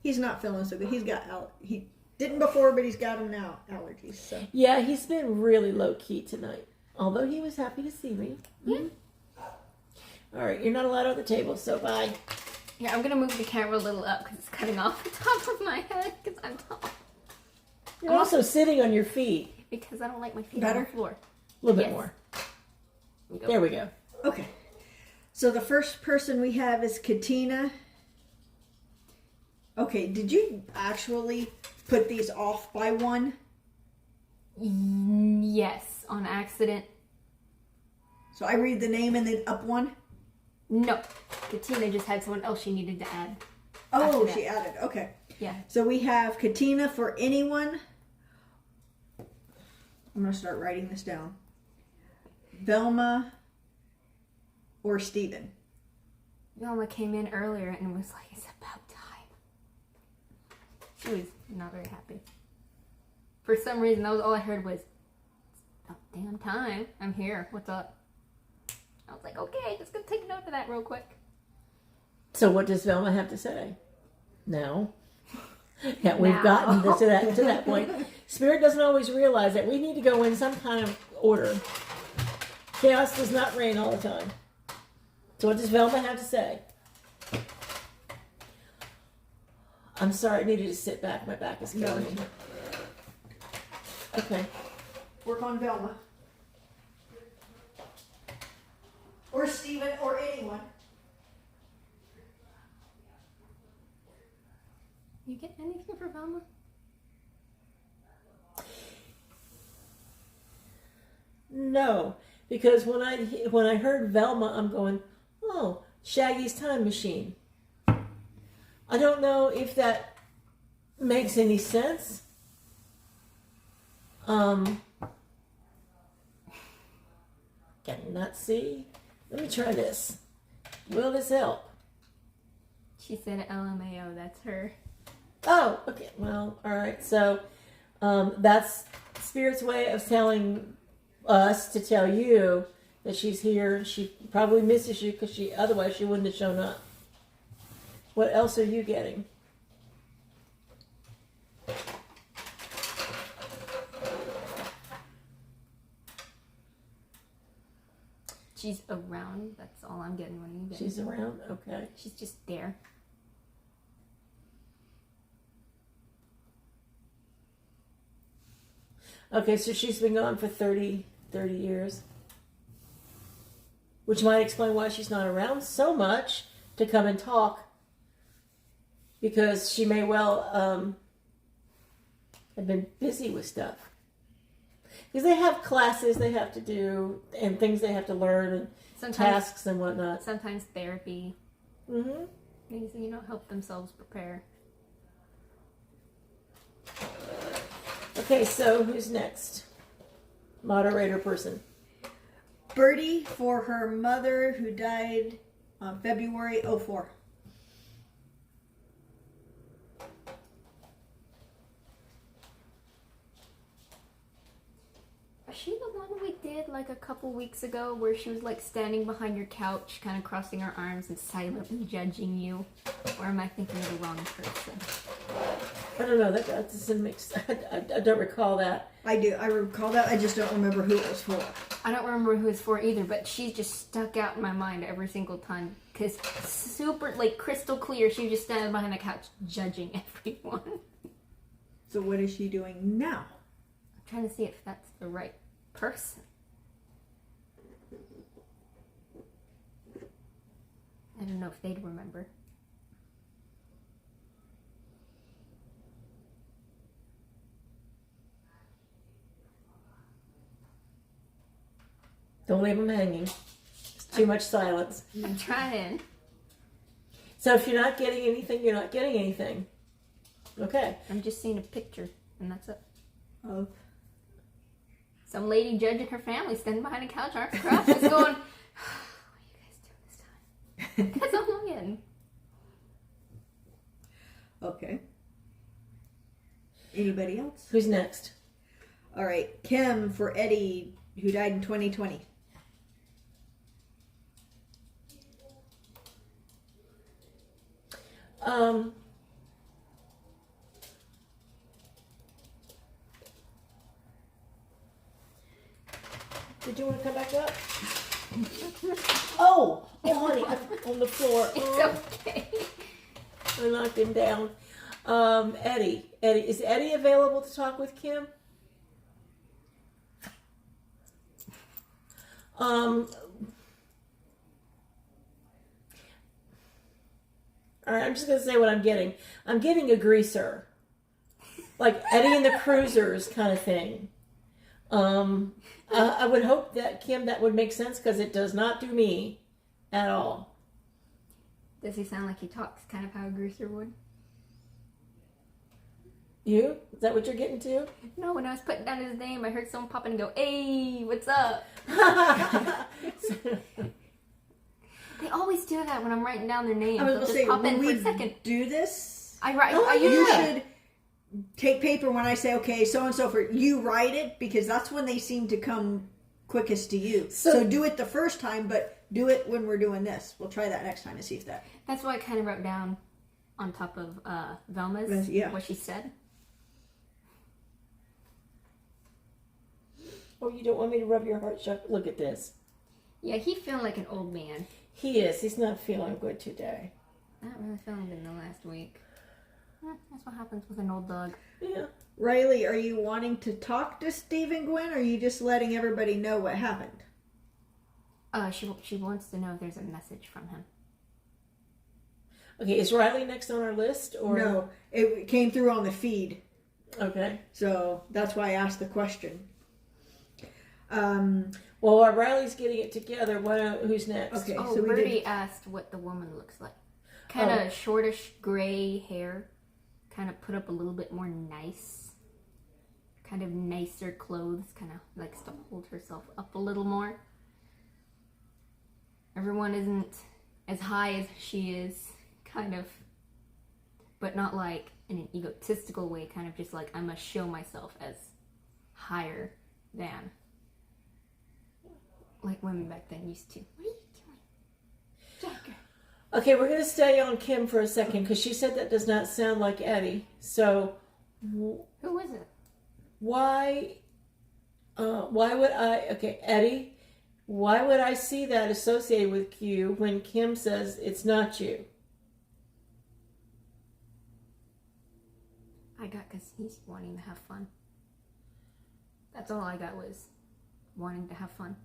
He's not feeling so good. He's got he didn't before, but he's got them now. Allergies. So
Yeah, he's been really low key tonight. Although he was happy to see me.
Yeah.
All right, you're not allowed on the table, so bye.
Yeah, I'm gonna move the camera a little up because it's cutting off the top of my head because I'm tall.
You're also sitting on your feet.
Because I don't like my feet
Better?
on the floor.
A little bit
Yes.
more.
Go.
There we go.
okay. So the first person we have is Katina. Okay, did you actually put these off by 1?
Yes, on accident.
So I read the name and then up 1?
No, Katina just had someone else she needed to add.
Oh,
After that.
she added. Okay.
Yeah.
So we have Katina for anyone. I'm going to start writing this down. Velma or Steven.
Velma came in earlier and was like, it's about time. She was not very happy. For some reason, that was all I heard was, it's about damn time. I'm here. What's up? I was like, okay, just gonna take note of that real quick.
So what does Velma have to say? No. Yeah, we've
Now.
gotten to that point. Spirit doesn't always realize that we need to go in some kind of order. Chaos does not reign all the time. So what does Velma have to say? I'm sorry, I needed to sit back. My back is killing me. Okay.
Work on Velma. Or Steven or anyone.
You get anything for Velma?
No, because when I heard Velma, I'm going, oh, Shaggy's time machine. I don't know if that makes any sense. Cannot see. Let me try this. Will this help?
She said LMAO, that's her.
Oh, okay. Well, all right. So that's Spirit's way of telling us to tell you that she's here. She probably misses you because otherwise she wouldn't have shown up. What else are you getting?
She's around. That's all I'm getting. What are you getting?
She's around? Okay.
She's just there.
Okay, so she's been gone for 30 years. Which might explain why she's not around so much to come and talk. Because she may well have been busy with stuff. Because they have classes they have to do and things they have to learn and tasks and whatnot.
Sometimes therapy.
Mm-hmm.
Things that, help themselves prepare.
Okay, so who's next? Moderator person.
Birdie for her mother who died on February 04.
Was she the one we did like a couple weeks ago where she was like standing behind your couch, kind of crossing her arms and silently judging you? Or am I thinking of the wrong person?
I don't know. That doesn't make sense. I don't recall that.
I do. I recall that. I just don't remember who it was for.
I don't remember who it's for either, but she just stuck out in my mind every single time. Because super, like, crystal clear, she was just standing behind the couch judging everyone.
So what is she doing now?
I'm trying to see if that's the right person. I don't know if they'd remember.
Don't leave them hanging. It's too much silence.
I'm trying.
So if you're not getting anything, you're not getting anything. Okay.
I'm just seeing a picture, and that's it.
Of
Some lady judging her family, standing behind a couch, arms crossed, just going, what are you guys doing this time? That's all I'm getting.
Okay. Anybody else?
Who's next?
All right. Kim for Eddie who died in 2020.
Did you want to come back up? Oh, honey, I'm on the floor.
It's okay.
I knocked him down. Eddie, is Eddie available to talk with Kim? All right, I'm just gonna say what I'm getting. I'm getting a greaser, like Eddie and the Cruisers kind of thing. I would hope that Kim, that would make sense because it does not do me at all.
Does he sound like he talks kind of how a greaser would?
You? Is that what you're getting to?
No, when I was putting down his name, I heard someone pop in and go, "Hey, what's up?" They always do that when I'm writing down their name.
I was
They'll
going to
just
say,
pop
when
in for
we
a second.
do this,
I write.
Oh,
I
you
usually
should take paper when I say, okay, so-and-so for you write it, because that's when they seem to come quickest to you. So do it the first time, but do it when we're doing this. We'll try that next time and see if that...
That's why I kind of wrote down on top of Velma's what she said.
Oh, you don't want me to rub your heart? Look at this.
Yeah, he feeling like an old man.
He is. He's not feeling good today.
Not really feeling good in the last week. That's what happens with an old dog.
Yeah.
Riley, are you wanting to talk to Steve and Gwen, or are you just letting everybody know what happened?
She wants to know if there's a message from him.
Okay, is Riley next on our list? Or
No, it came through on the feed.
Okay.
So that's why I asked the question.
Well, while Riley's getting it together, who's next?
Okay,
Oh,
so we
Birdie
did...
asked what the woman looks like. Kind of shortish gray hair. Kind of put up a little bit more nice. Kind of nicer clothes. Kind of likes to hold herself up a little more. Everyone isn't as high as she is. Kind of. But not like in an egotistical way. Kind of just like I must show myself as higher than. Like women back then used to. What are you doing? Jagger.
Okay, we're going to stay on Kim for a second because she said that does not sound like Eddie. So,
Who is it?
why would I? Okay, Eddie. Why would I see that associated with Q when Kim says it's not you?
I got because he's wanting to have fun. That's all I got was wanting to have fun.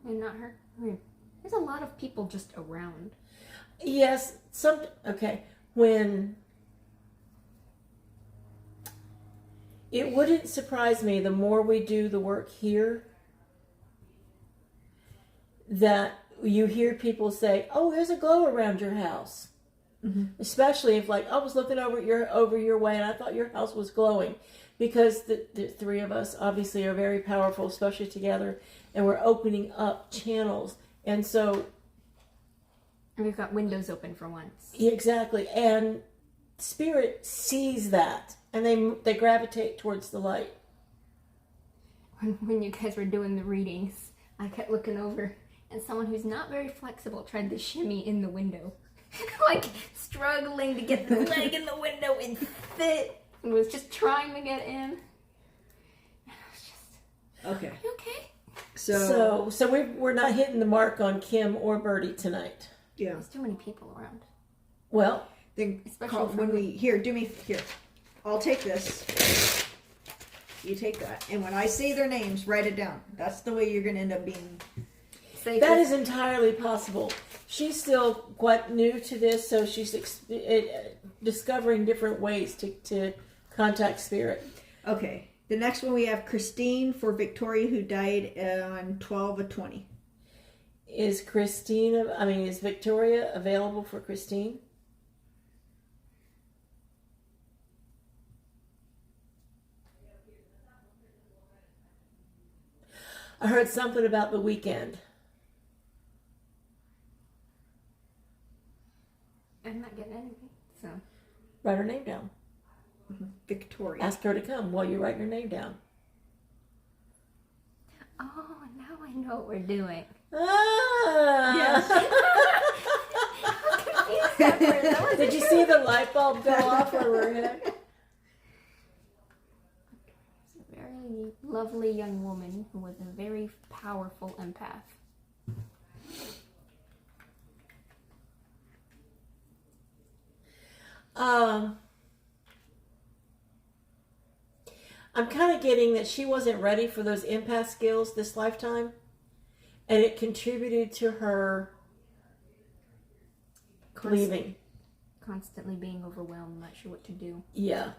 And not her. There's a lot of people just around.
Yes, okay. When it wouldn't surprise me, the more we do the work here, that you hear people say, "Oh, there's a glow around your house." Mm-hmm. Especially if, like, I was looking over your way and I thought your house was glowing, because the three of us obviously are very powerful, especially together, and we're opening up channels, and so.
And we've got windows open for once.
Exactly, and spirit sees that, and they gravitate towards the light.
When you guys were doing the readings, I kept looking over, and someone who's not very flexible tried to shimmy in the window. Like, struggling to get the leg in the window and fit, and was just trying to get in. And I was just...
Okay.
You okay?
So we're not hitting the mark on Kim or Birdie tonight.
Yeah.
There's too many people around.
Well,
then
especially
when we here. I'll take this. You take that, and when I say their names, write it down. That's the way you're going to end up being.
That is entirely possible. She's still quite new to this, so she's discovering different ways to contact spirit.
Okay. The next one we have Christine for Victoria, who died on 12/20.
Is Victoria available for Christine? I heard something about the weekend.
I'm not getting anything, so.
Write her name down.
Mm-hmm. Victoria.
Ask her to come while you write your name down.
Oh, now I know what we're doing.
Ah! Yes. Did you see the light bulb go off over her head?
It's a very lovely young woman who was a very powerful empath.
I'm kind of getting that she wasn't ready for those empath skills this lifetime, and it contributed to her leaving.
Constantly being overwhelmed, not sure what to do.
Yeah,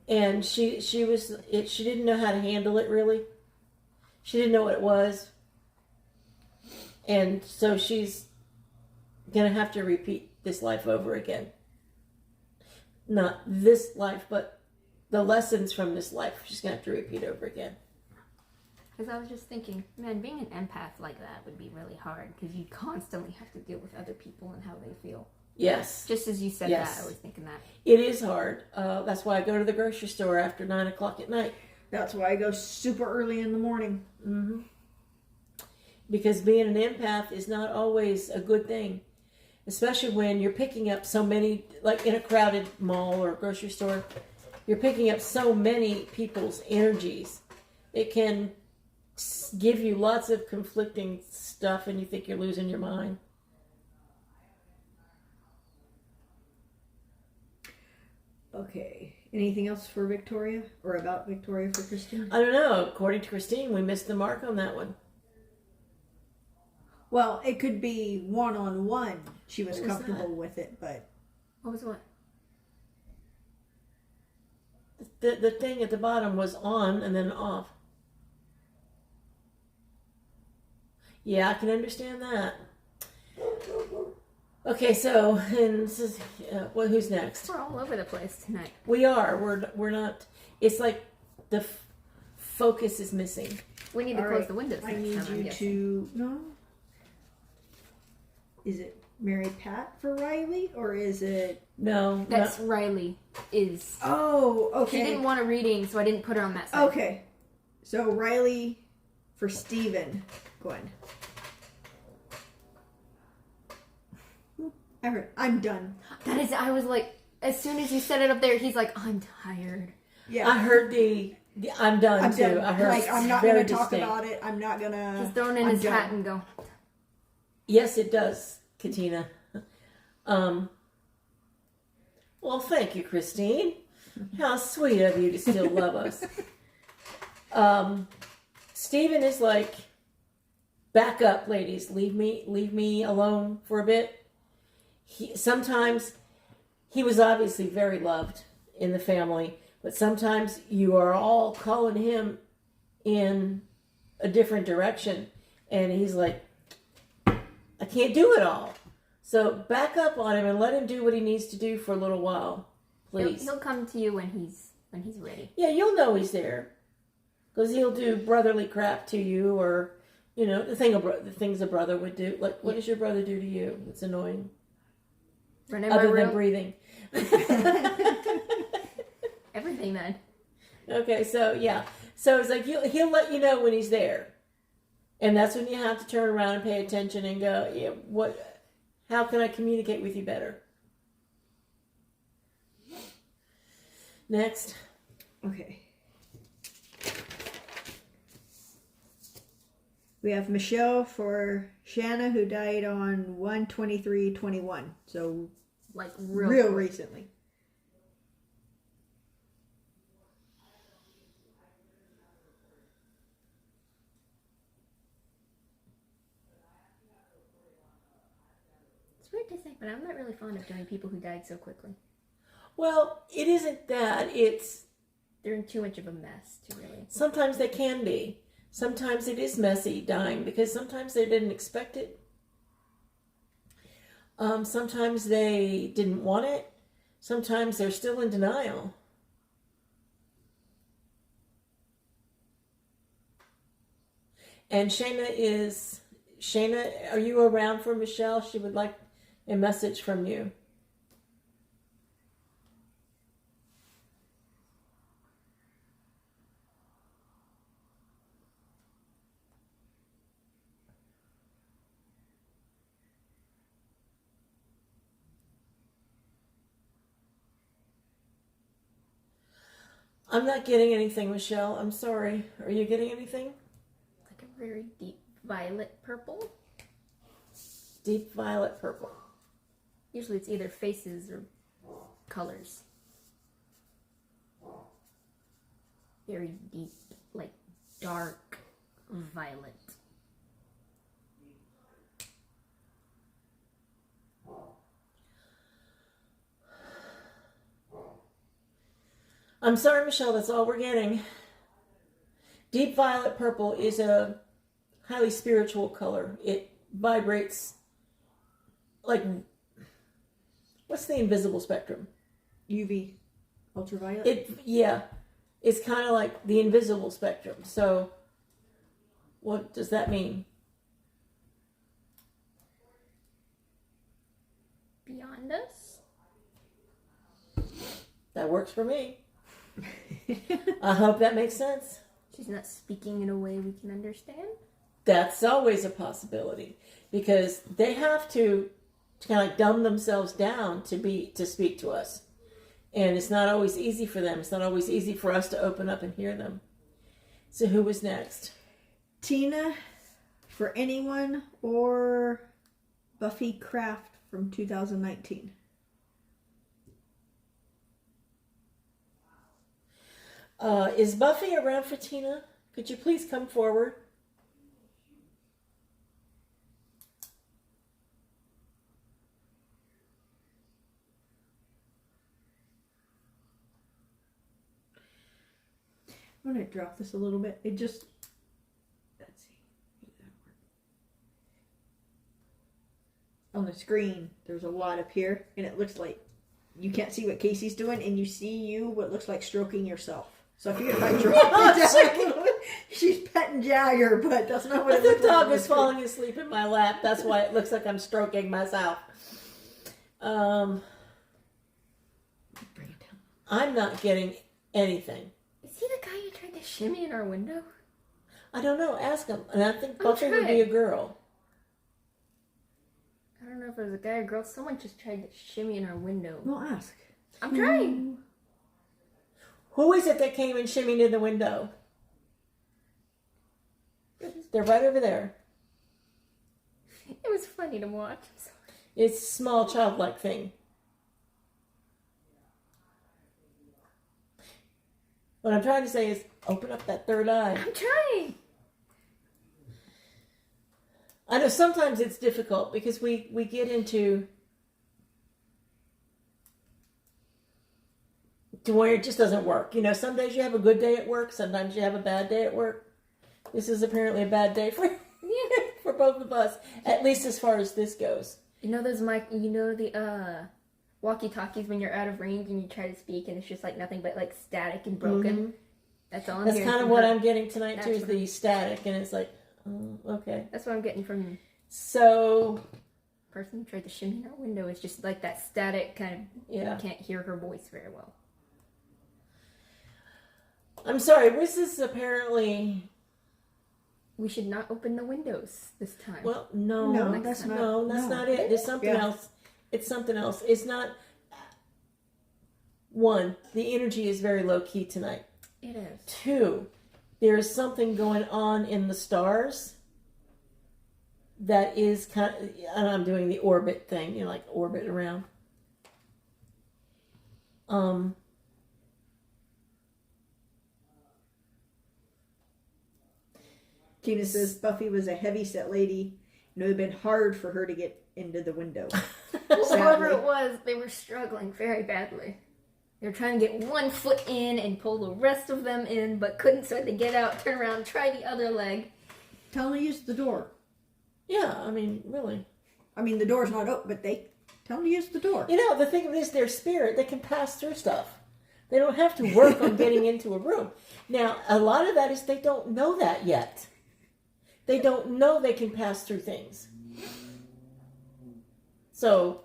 and she didn't know how to handle it really. She didn't know what it was, and so she's gonna have to repeat this life over again. Not this life, but the lessons from this life she's going to have to repeat over again.
Because I was just thinking, man, being an empath like that would be really hard, because you constantly have to deal with other people and how they feel.
Yes.
Just as you said
yes.
that, I was thinking that.
It is hard. That's why I go to the grocery store after 9 o'clock at night.
That's why I go super early in the morning.
Mm-hmm. Because being an empath is not always a good thing. Especially when you're picking up so many, like in a crowded mall or grocery store, you're picking up so many people's energies. It can give you lots of conflicting stuff and you think you're losing your mind.
Okay. Anything else for Victoria or about Victoria for Christine?
I don't know. According to Christine, we missed the mark on that one.
Well, it could be one-on-one. She was comfortable with it, but...
What was what?
The thing at the bottom was on and then off. Yeah, I can understand that. Okay, so and this is well, who's next?
We're all over the place tonight.
We are. We're not. It's like the focus is missing.
We need to close the windows.
I need you to no. Is it Mary Pat for Riley or is it
no?
That's Riley. Is
okay.
She didn't want a reading, so I didn't put her on that side.
Okay, so Riley for Steven. Gwen. I'm done.
That is, I was like, as soon as you set it up there, he's like, I'm tired.
Yeah.
I heard I'm done
I'm
too.
done.
I heard
Like, I'm not
very
going to talk
distinct.
about it. I'm not going to.
He's throwing in his hat and go.
Yes, it does, Katina. Well, thank you, Christine. How sweet of you to still love us. Stephen is like, back up, ladies. Leave me alone for a bit. Sometimes he was obviously very loved in the family, but sometimes you are all calling him in a different direction, and he's like, I can't do it all. So back up on him and let him do what he needs to do for a little while, please.
He'll come to you when he's ready.
Yeah, you'll know he's there, because he'll do brotherly crap to you, or the things a brother would do. Like, what does your brother do to you? It's annoying.
Run in my
Other
room.
than breathing.
Everything then.
Okay, so yeah, so it's like he'll let you know when he's there, and that's when you have to turn around and pay attention and go, yeah, how can I communicate with you better? Next.
Okay. We have Michelle for Shanna, who died on 1/23/21. So,
Like
real recently.
It's weird to say, but I'm not really fond of doing people who died so quickly.
Well, it isn't that.
They're in too much of a mess to really.
Sometimes they can be. Sometimes it is messy dying, because sometimes they didn't expect it. Sometimes they didn't want it. Sometimes they're still in denial. And Shayna, are you around for Michelle? She would like a message from you. I'm not getting anything, Michelle. I'm sorry. Are you getting anything?
Like a very deep violet purple.
Deep violet purple.
Usually it's either faces or colors. Very deep, like dark violet.
I'm sorry, Michelle, that's all we're getting. Deep violet purple is a highly spiritual color. It vibrates like, what's the invisible spectrum?
UV. Ultraviolet?
It's kind of like the invisible spectrum. So, what does that mean?
Beyond us?
That works for me. I hope that makes sense.
She's not speaking in a way we can understand?
That's always a possibility, because they have to kind of dumb themselves down to speak to us. And it's not always easy for them. It's not always easy for us to open up and hear them. So who was next?
Tina for anyone, or Buffy Craft from 2019.
Is Buffy around for Tina? Could you please come forward?
I'm going to drop this a little bit. Let's see. On the screen, there's a lot up here, and it looks like you can't see what Casey's doing, and you see what looks like stroking yourself. So if I drop it down a little bit, she's petting Jagger, but that's not what it looks
The
like.
dog is falling asleep in my lap. That's why it looks like I'm stroking myself.
Bring it down.
I'm not getting anything.
Is he the guy you tried to shimmy in our window?
I don't know. Ask him. And I think Buffy would be a girl.
I don't know if it was a guy or girl. Someone just tried to shimmy in our window.
Well, ask.
I'm trying.
Who is it that came and shimmied in the window? They're right over there.
It was funny to watch.
It's a small childlike thing. What I'm trying to say is open up that third eye.
I'm trying.
I know sometimes it's difficult because we get into to where it just doesn't work. You know, some days you have a good day at work, sometimes you have a bad day at work. This is apparently a bad day for for both of us, at least as far as this goes.
You know those the walkie-talkies when you're out of range and you try to speak and it's just like nothing but like static and broken.
Mm-hmm.
That's all I'm
That's
hearing.
kind of what I'm getting tonight too, is the
I'm...
static, and it's like, oh, okay.
That's what I'm getting from
so
person who tried to shimmy in our window. It's just like that static kind of.
Yeah.
You can't hear her voice very well.
I'm sorry. This is apparently.
We should not open the windows this time.
Well, no, that's not it. There's something else. It's something else. It's not. One, the energy is very low key tonight.
It is.
Two, there is something going on in the stars that is kind of, and I'm doing the orbit thing, you know, like orbit around.
Tina says Buffy was a heavy-set lady. It would have been hard for her to get into the window.
Whoever it was, they were struggling very badly. They were trying to get one foot in and pull the rest of them in, but couldn't, so they had to get out, turn around, try the other leg.
Tell them to use the door.
Yeah, I mean, really.
I mean, the door's not open, but they tell them to use the door.
You know, the thing of it is, their spirit, they can pass through stuff. They don't have to work on getting into a room. Now, a lot of that is they don't know that yet. They don't know they can pass through things. So,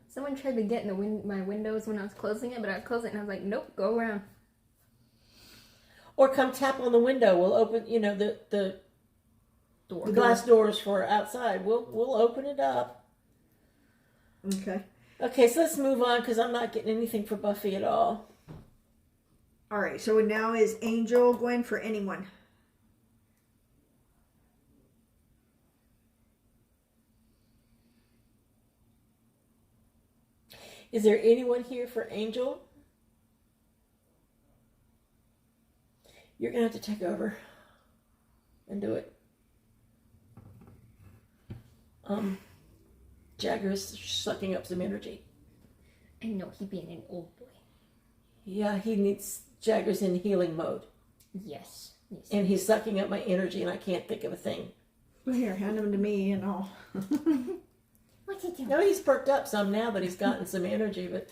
Someone tried to get in my windows when I was closing it, but I was closing it and I was like, nope, go around.
Or come tap on the window. We'll open, the glass doors for outside. We'll open it up.
Okay.
Okay, so let's move on because I'm not getting anything for Buffy at all.
All right, so now is Angel going for anyone?
Is there anyone here for Angel? You're going to have to take over and do it. Jagger's sucking up some energy.
I know, he being an old boy.
Yeah, he needs Jagger's in healing mode.
Yes.
And he's sucking up my energy and I can't think of a thing.
Well, here, hand them to me and I'll...
What's he doing?
No, he's perked up some now that he's gotten some energy, but...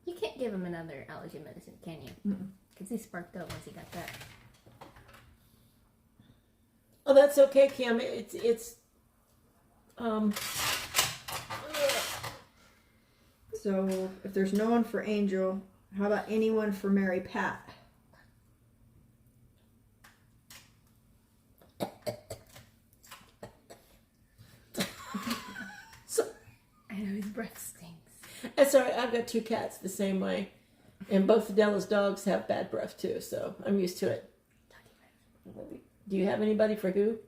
You can't give him another allergy medicine, can you? Because he sparked up once he got that.
Oh, that's okay, Kim. It's
So, if there's no one for Angel, how about anyone for Mary Pat?
I know his breath stinks.
That's all right. I've got two cats the same way. And both Adela's dogs have bad breath too, so I'm used to it. Do you have anybody for who?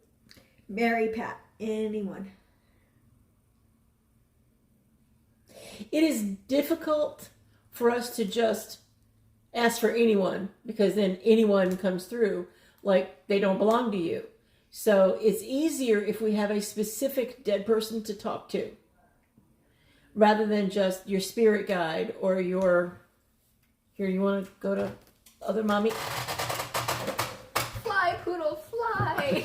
Mary Pat. Anyone.
It is difficult for us to just ask for anyone because then anyone comes through like they don't belong to you. So it's easier if we have a specific dead person to talk to rather than just your spirit guide or your... Here, you want to go to other mommy?
Fly, poodle, fly!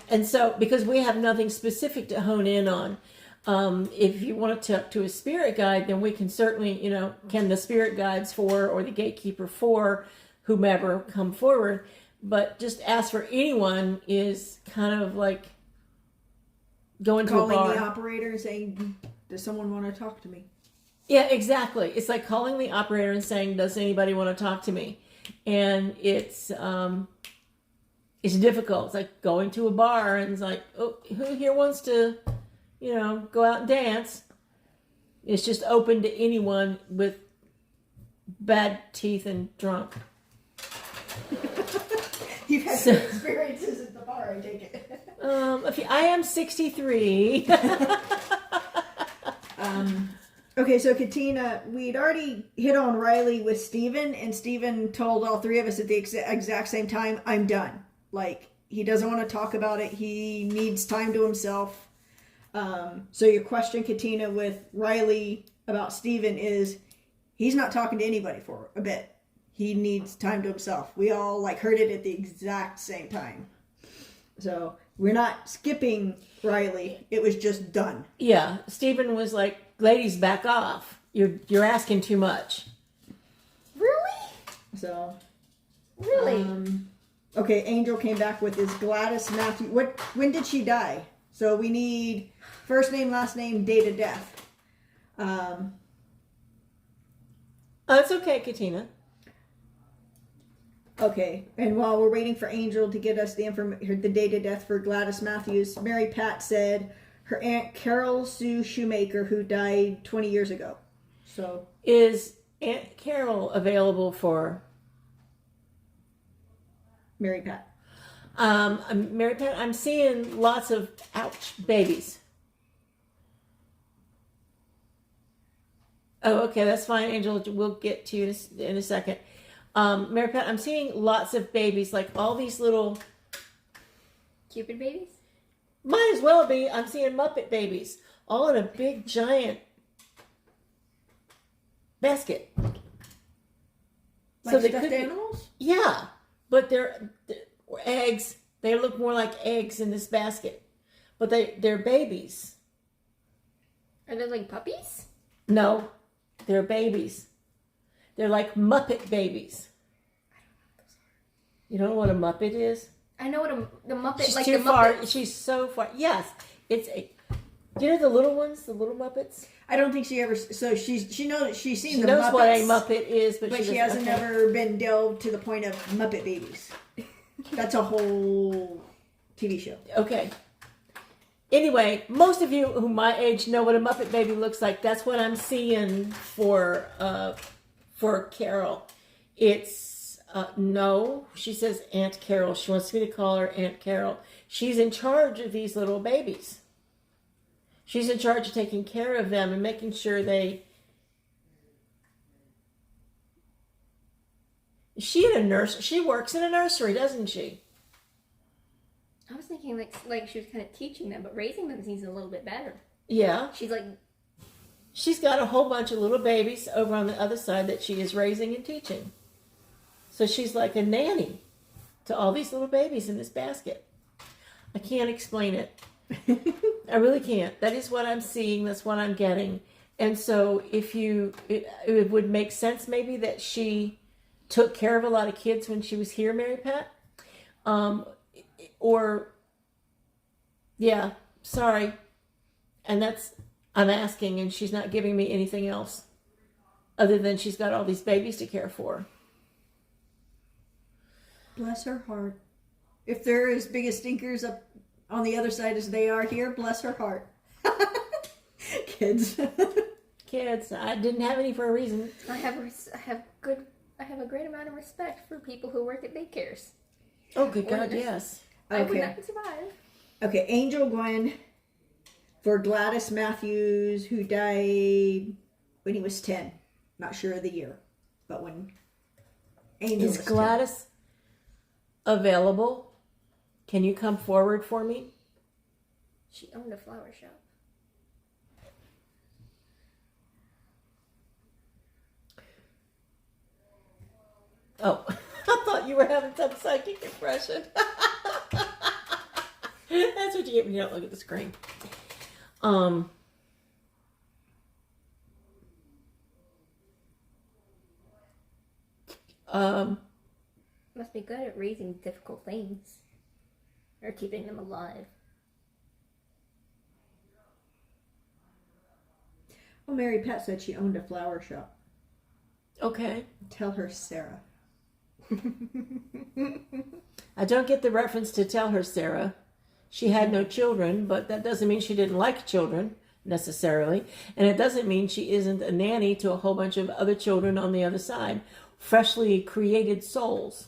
And so, because we have nothing specific to hone in on, if you want to talk to a spirit guide, then we can certainly, can the spirit guides for, or the gatekeeper for, whomever come forward. But just ask for anyone is kind of like going to a bar.
Calling the operator and saying, does someone want to talk to me?
Yeah, exactly. It's like calling the operator and saying, does anybody want to talk to me? And it's difficult. It's like going to a bar and it's like, oh, who here wants to, go out and dance? It's just open to anyone with bad teeth and drunk.
You've had some experiences at the bar, I take it.
I am 63.
Okay, so Katina, we'd already hit on Riley with Steven, and Steven told all three of us at the exact same time, I'm done. Like, he doesn't want to talk about it. He needs time to himself. So your question, Katina, with Riley about Steven is, he's not talking to anybody for a bit. He needs time to himself. We all heard it at the exact same time. So we're not skipping Riley. It was just done.
Yeah, Stephen was like, ladies, back off. You're asking too much.
Really?
So.
Really?
Okay, Angel came back with his Gladys Matthew. When did she die? So we need first name, last name, date of death.
That's okay, Katina.
Okay, and while we're waiting for Angel to get us the date of death for Gladys Matthews, Mary Pat said her Aunt Carol Sue Shoemaker, who died 20 years ago. So
is Aunt Carol available for
Mary Pat?
Mary Pat, I'm seeing lots of babies. Oh, okay, that's fine, Angel. We'll get to you in a second. Mary Pat, I'm seeing lots of babies, like all these little...
Cupid babies?
Might as well be. I'm seeing Muppet babies, all in a big, giant basket.
Like stuffed animals?
Yeah, but they're eggs. They look more like eggs in this basket. But they're babies.
Are they like puppies?
No, they're babies. They're like Muppet babies. You don't know what a Muppet is?
I know what the Muppet.
She's
like
too
the
far.
Muppets.
She's so far. Yes, it's a. You know the little ones, the little Muppets.
I don't think she ever. So she knows she's seen
She
the
knows
Muppets,
what a Muppet is, but
she hasn't ever been delved to the point of Muppet babies. That's a whole TV show.
Okay. Anyway, most of you who my age know what a Muppet baby looks like. That's what I'm seeing for Carol. It's no, she says Aunt Carol. She wants me to call her Aunt Carol. She's in charge of these little babies. She's in charge of taking care of them and making sure they... She works in a nursery, doesn't she?
I was thinking like she was kind of teaching them, but raising them seems a little bit better.
Yeah.
She's
got a whole bunch of little babies over on the other side that she is raising and teaching. So she's like a nanny to all these little babies in this basket. I can't explain it. I really can't. That is what I'm seeing. That's what I'm getting. And so it would make sense maybe that she took care of a lot of kids when she was here, Mary Pat. Sorry. And I'm asking, and she's not giving me anything else other than she's got all these babies to care for.
Bless her heart. If they're as big as stinkers up on the other side as they are here, bless her heart. Kids. I
didn't have any for a reason.
I have a great amount of respect for people who work at daycares.
Oh, good God, yes.
I would not survive.
Okay, Angel Gwen for Gladys Matthews, who died when he was 10. Not sure of the year, but when Angel
Is
was
Gladys available? Can you come forward for me?
She owned a flower shop.
Oh, I thought you were having some psychic impression. That's what you get when you don't look at the screen.
Must be good at raising difficult things. Or keeping them alive.
Well, Mary Pat said she owned a flower shop.
Okay.
Tell her Sarah.
I don't get the reference to tell her Sarah. She had no children, but that doesn't mean she didn't like children. necessarily. And it doesn't mean she isn't a nanny to a whole bunch of other children on the other side. Freshly created souls,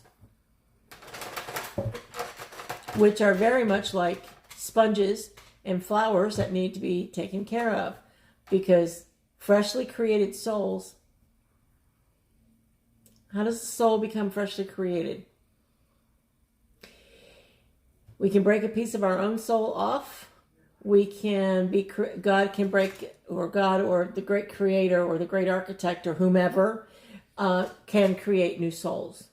which are very much like sponges and flowers that need to be taken care of, because freshly created souls, how does the soul become freshly created? We can break a piece of our own soul off. We can be, God can break, or God or the great creator or the great architect or whomever can create new souls.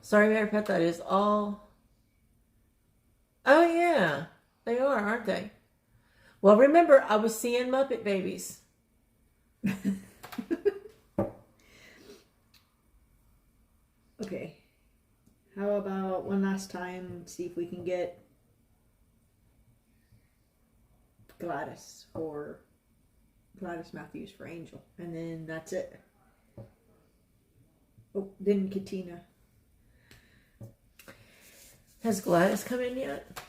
Sorry, Mary Pet, that is all. Oh, yeah, they are, aren't they? Well, remember, I was seeing Muppet babies.
Okay. How about one last time, see if we can get Gladys Matthews for Angel. And then that's it. Oh, then Katina.
Has Gladys come in yet?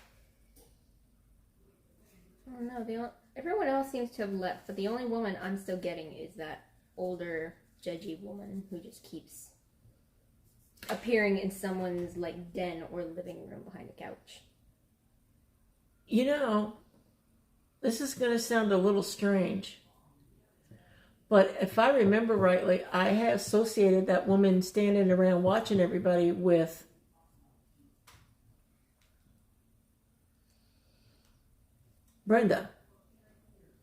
Oh no, everyone else seems to have left, but the only woman I'm still getting is that older, judgy woman who just keeps appearing in someone's like den or living room behind a couch.
You know, this is going to sound a little strange, but if I remember rightly, I have associated that woman standing around watching everybody with Brenda,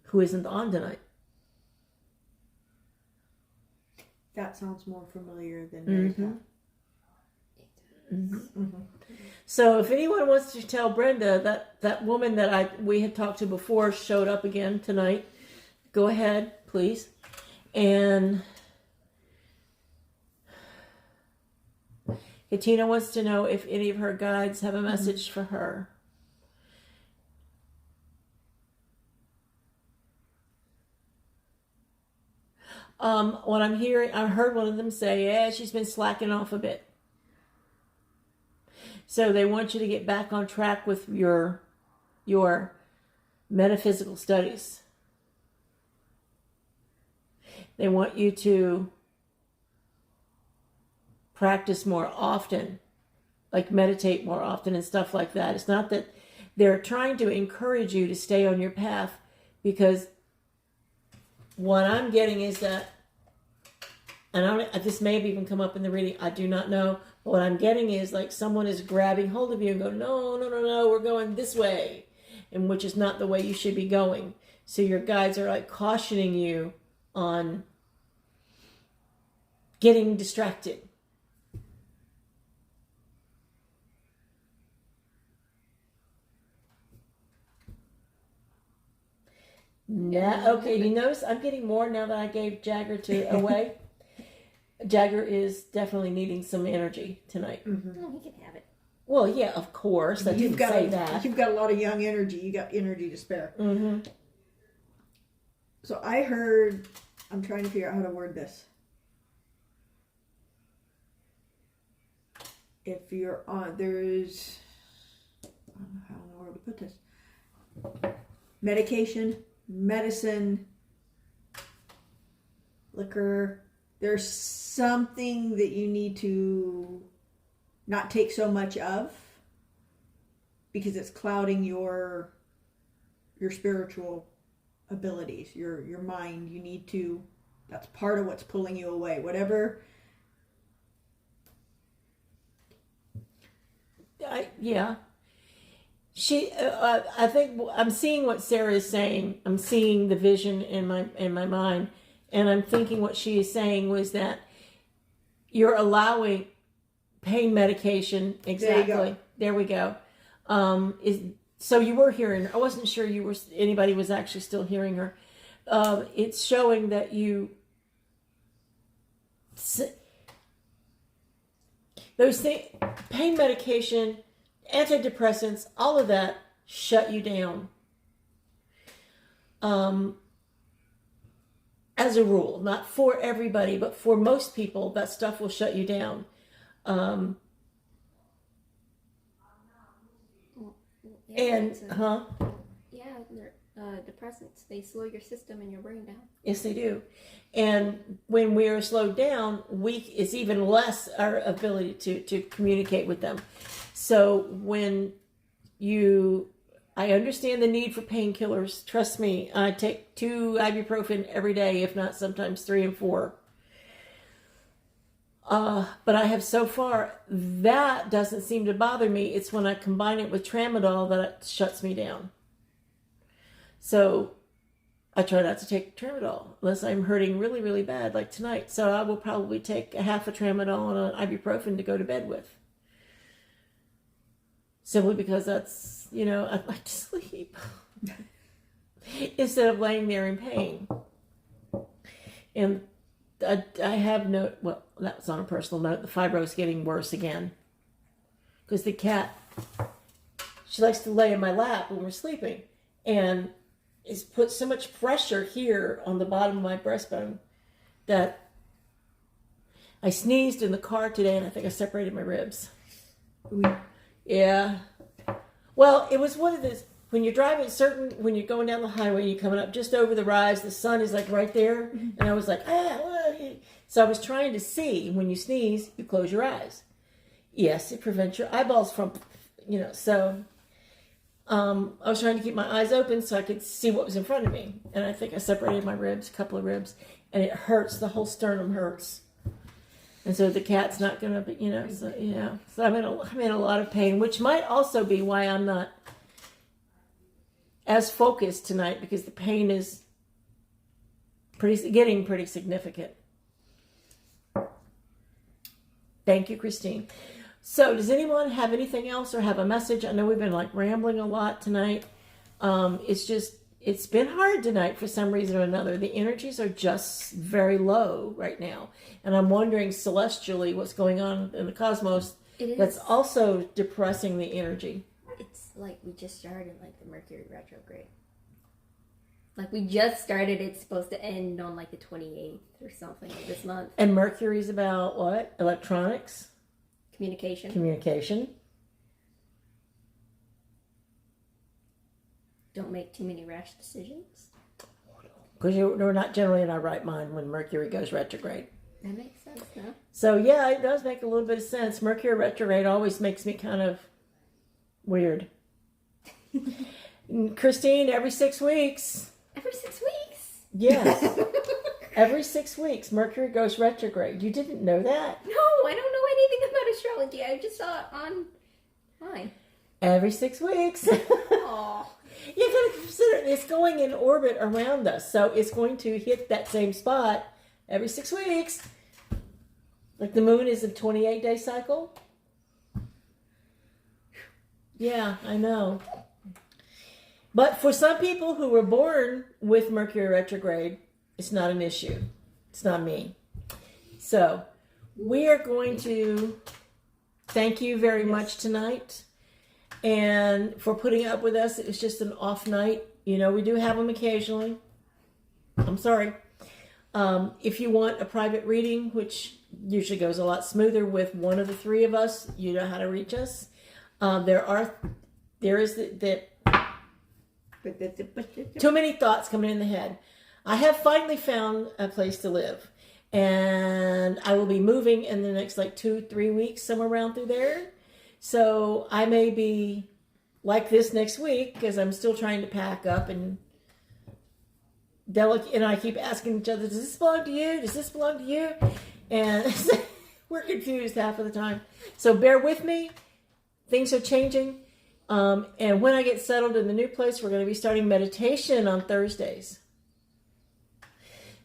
who isn't on tonight.
That sounds more familiar than Mary Pat.
Mm-hmm. Mm-hmm. So if anyone wants to tell Brenda that woman that we had talked to before showed up again tonight, go ahead, please. And Katina wants to know if any of her guides have a message for her. What I'm hearing, I heard one of them say, yeah, she's been slacking off a bit. So they want you to get back on track with your metaphysical studies. They want you to practice more often, like meditate more often and stuff like that. It's not that they're trying to encourage you to stay on your path, because what I'm getting is that, and this may have even come up in the reading, I do not know, but what I'm getting is like someone is grabbing hold of you and go, no, we're going this way, and which is not the way you should be going. So your guides are like cautioning you on getting distracted. Now, okay, you notice I'm getting more now that I gave Jagger away. Jagger is definitely needing some energy tonight.
Mm-hmm. Oh, he can have it.
Well, yeah, of course. I didn't say that.
You've got a lot of young energy. You got energy to spare.
Mm-hmm.
So I heard, I'm trying to figure out how to word this. If you're on, there's, I don't know where to put this. Medication, medicine, liquor. There's something that you need to not take so much of, because it's clouding your spiritual abilities, your mind. You need to, that's part of what's pulling you away. Whatever.
Yeah. I think I'm seeing what Sarah is saying. I'm seeing the vision in my mind, and I'm thinking what she is saying was that you're allowing pain medication. Exactly. There we go. So you were hearing. I wasn't sure anybody was actually still hearing her. It's showing that you. Those things, pain medication, antidepressants, all of that shut you down. As a rule, not for everybody, but for most people, that stuff will shut you down. And,
Yeah, they're depressants. They slow your system and your brain down.
Yes, they do. And when we are slowed down, it's even less our ability to communicate with them. So I understand the need for painkillers. Trust me, I take 2 ibuprofen every day, if not sometimes 3 and 4. But I have so far, that doesn't seem to bother me. It's when I combine it with tramadol that it shuts me down. So I try not to take tramadol unless I'm hurting really, really bad, like tonight. So I will probably take a half a tramadol and an ibuprofen to go to bed with. Simply because that's, I'd like to sleep instead of laying there in pain. And I have that's on a personal note, the fibro is getting worse again. Because the cat, she likes to lay in my lap when we're sleeping. And it's put so much pressure here on the bottom of my breastbone that I sneezed in the car today and I think I separated my ribs. Yeah. Well, it was one of those, when you're driving when you're going down the highway, you're coming up just over the rise, the sun is like right there. And I was like, so I was trying to see, when you sneeze, you close your eyes. Yes, it prevents your eyeballs from, so I was trying to keep my eyes open so I could see what was in front of me. And I think I separated my ribs, a couple of ribs, and it hurts. The whole sternum hurts. And so the cat's not going to be, so yeah. So I'm in a lot of pain, which might also be why I'm not as focused tonight, because the pain is getting pretty significant. Thank you, Christine. So does anyone have anything else or have a message? I know we've been rambling a lot tonight. It's been hard tonight for some reason or another. The energies are just very low right now. And I'm wondering celestially what's going on in the cosmos that's also depressing the energy.
It's like we just started the Mercury retrograde. We just started. It's supposed to end on the 28th or something of this month.
And Mercury's about what? Electronics? Communication.
Don't make too many rash decisions.
Because we're not generally in our right mind when Mercury goes retrograde.
That makes sense, no?
So yeah, it does make a little bit of sense. Mercury retrograde always makes me kind of weird. Christine, every 6 weeks.
Every 6 weeks?
Yes. Every 6 weeks, Mercury goes retrograde. You didn't know that?
No, I don't know anything about astrology. I just saw it online.
Every 6 weeks.
Aww.
You got to consider it's going in orbit around us, so it's going to hit that same spot every 6 weeks. The moon is a 28-day cycle. Yeah, I know. But for some people who were born with Mercury retrograde, it's not an issue. It's not me. So we are going to thank you very much tonight. And for putting up with us. It was just an off night. We do have them occasionally. I'm sorry. If you want a private reading, which usually goes a lot smoother with one of the 3 of us, you know how to reach us. There is too many thoughts coming in the head. I have finally found a place to live. And I will be moving in the next 2-3 weeks, somewhere around through there. So I may be like this next week because I'm still trying to pack up, and Delic and I keep asking each other, does this belong to you? Does this belong to you? And we're confused half of the time. So bear with me. Things are changing. And when I get settled in the new place, we're going to be starting meditation on Thursdays.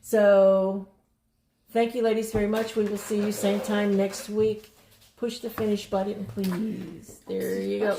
So thank you, ladies, very much. We will see you same time next week. Push the finish button, please. There you go.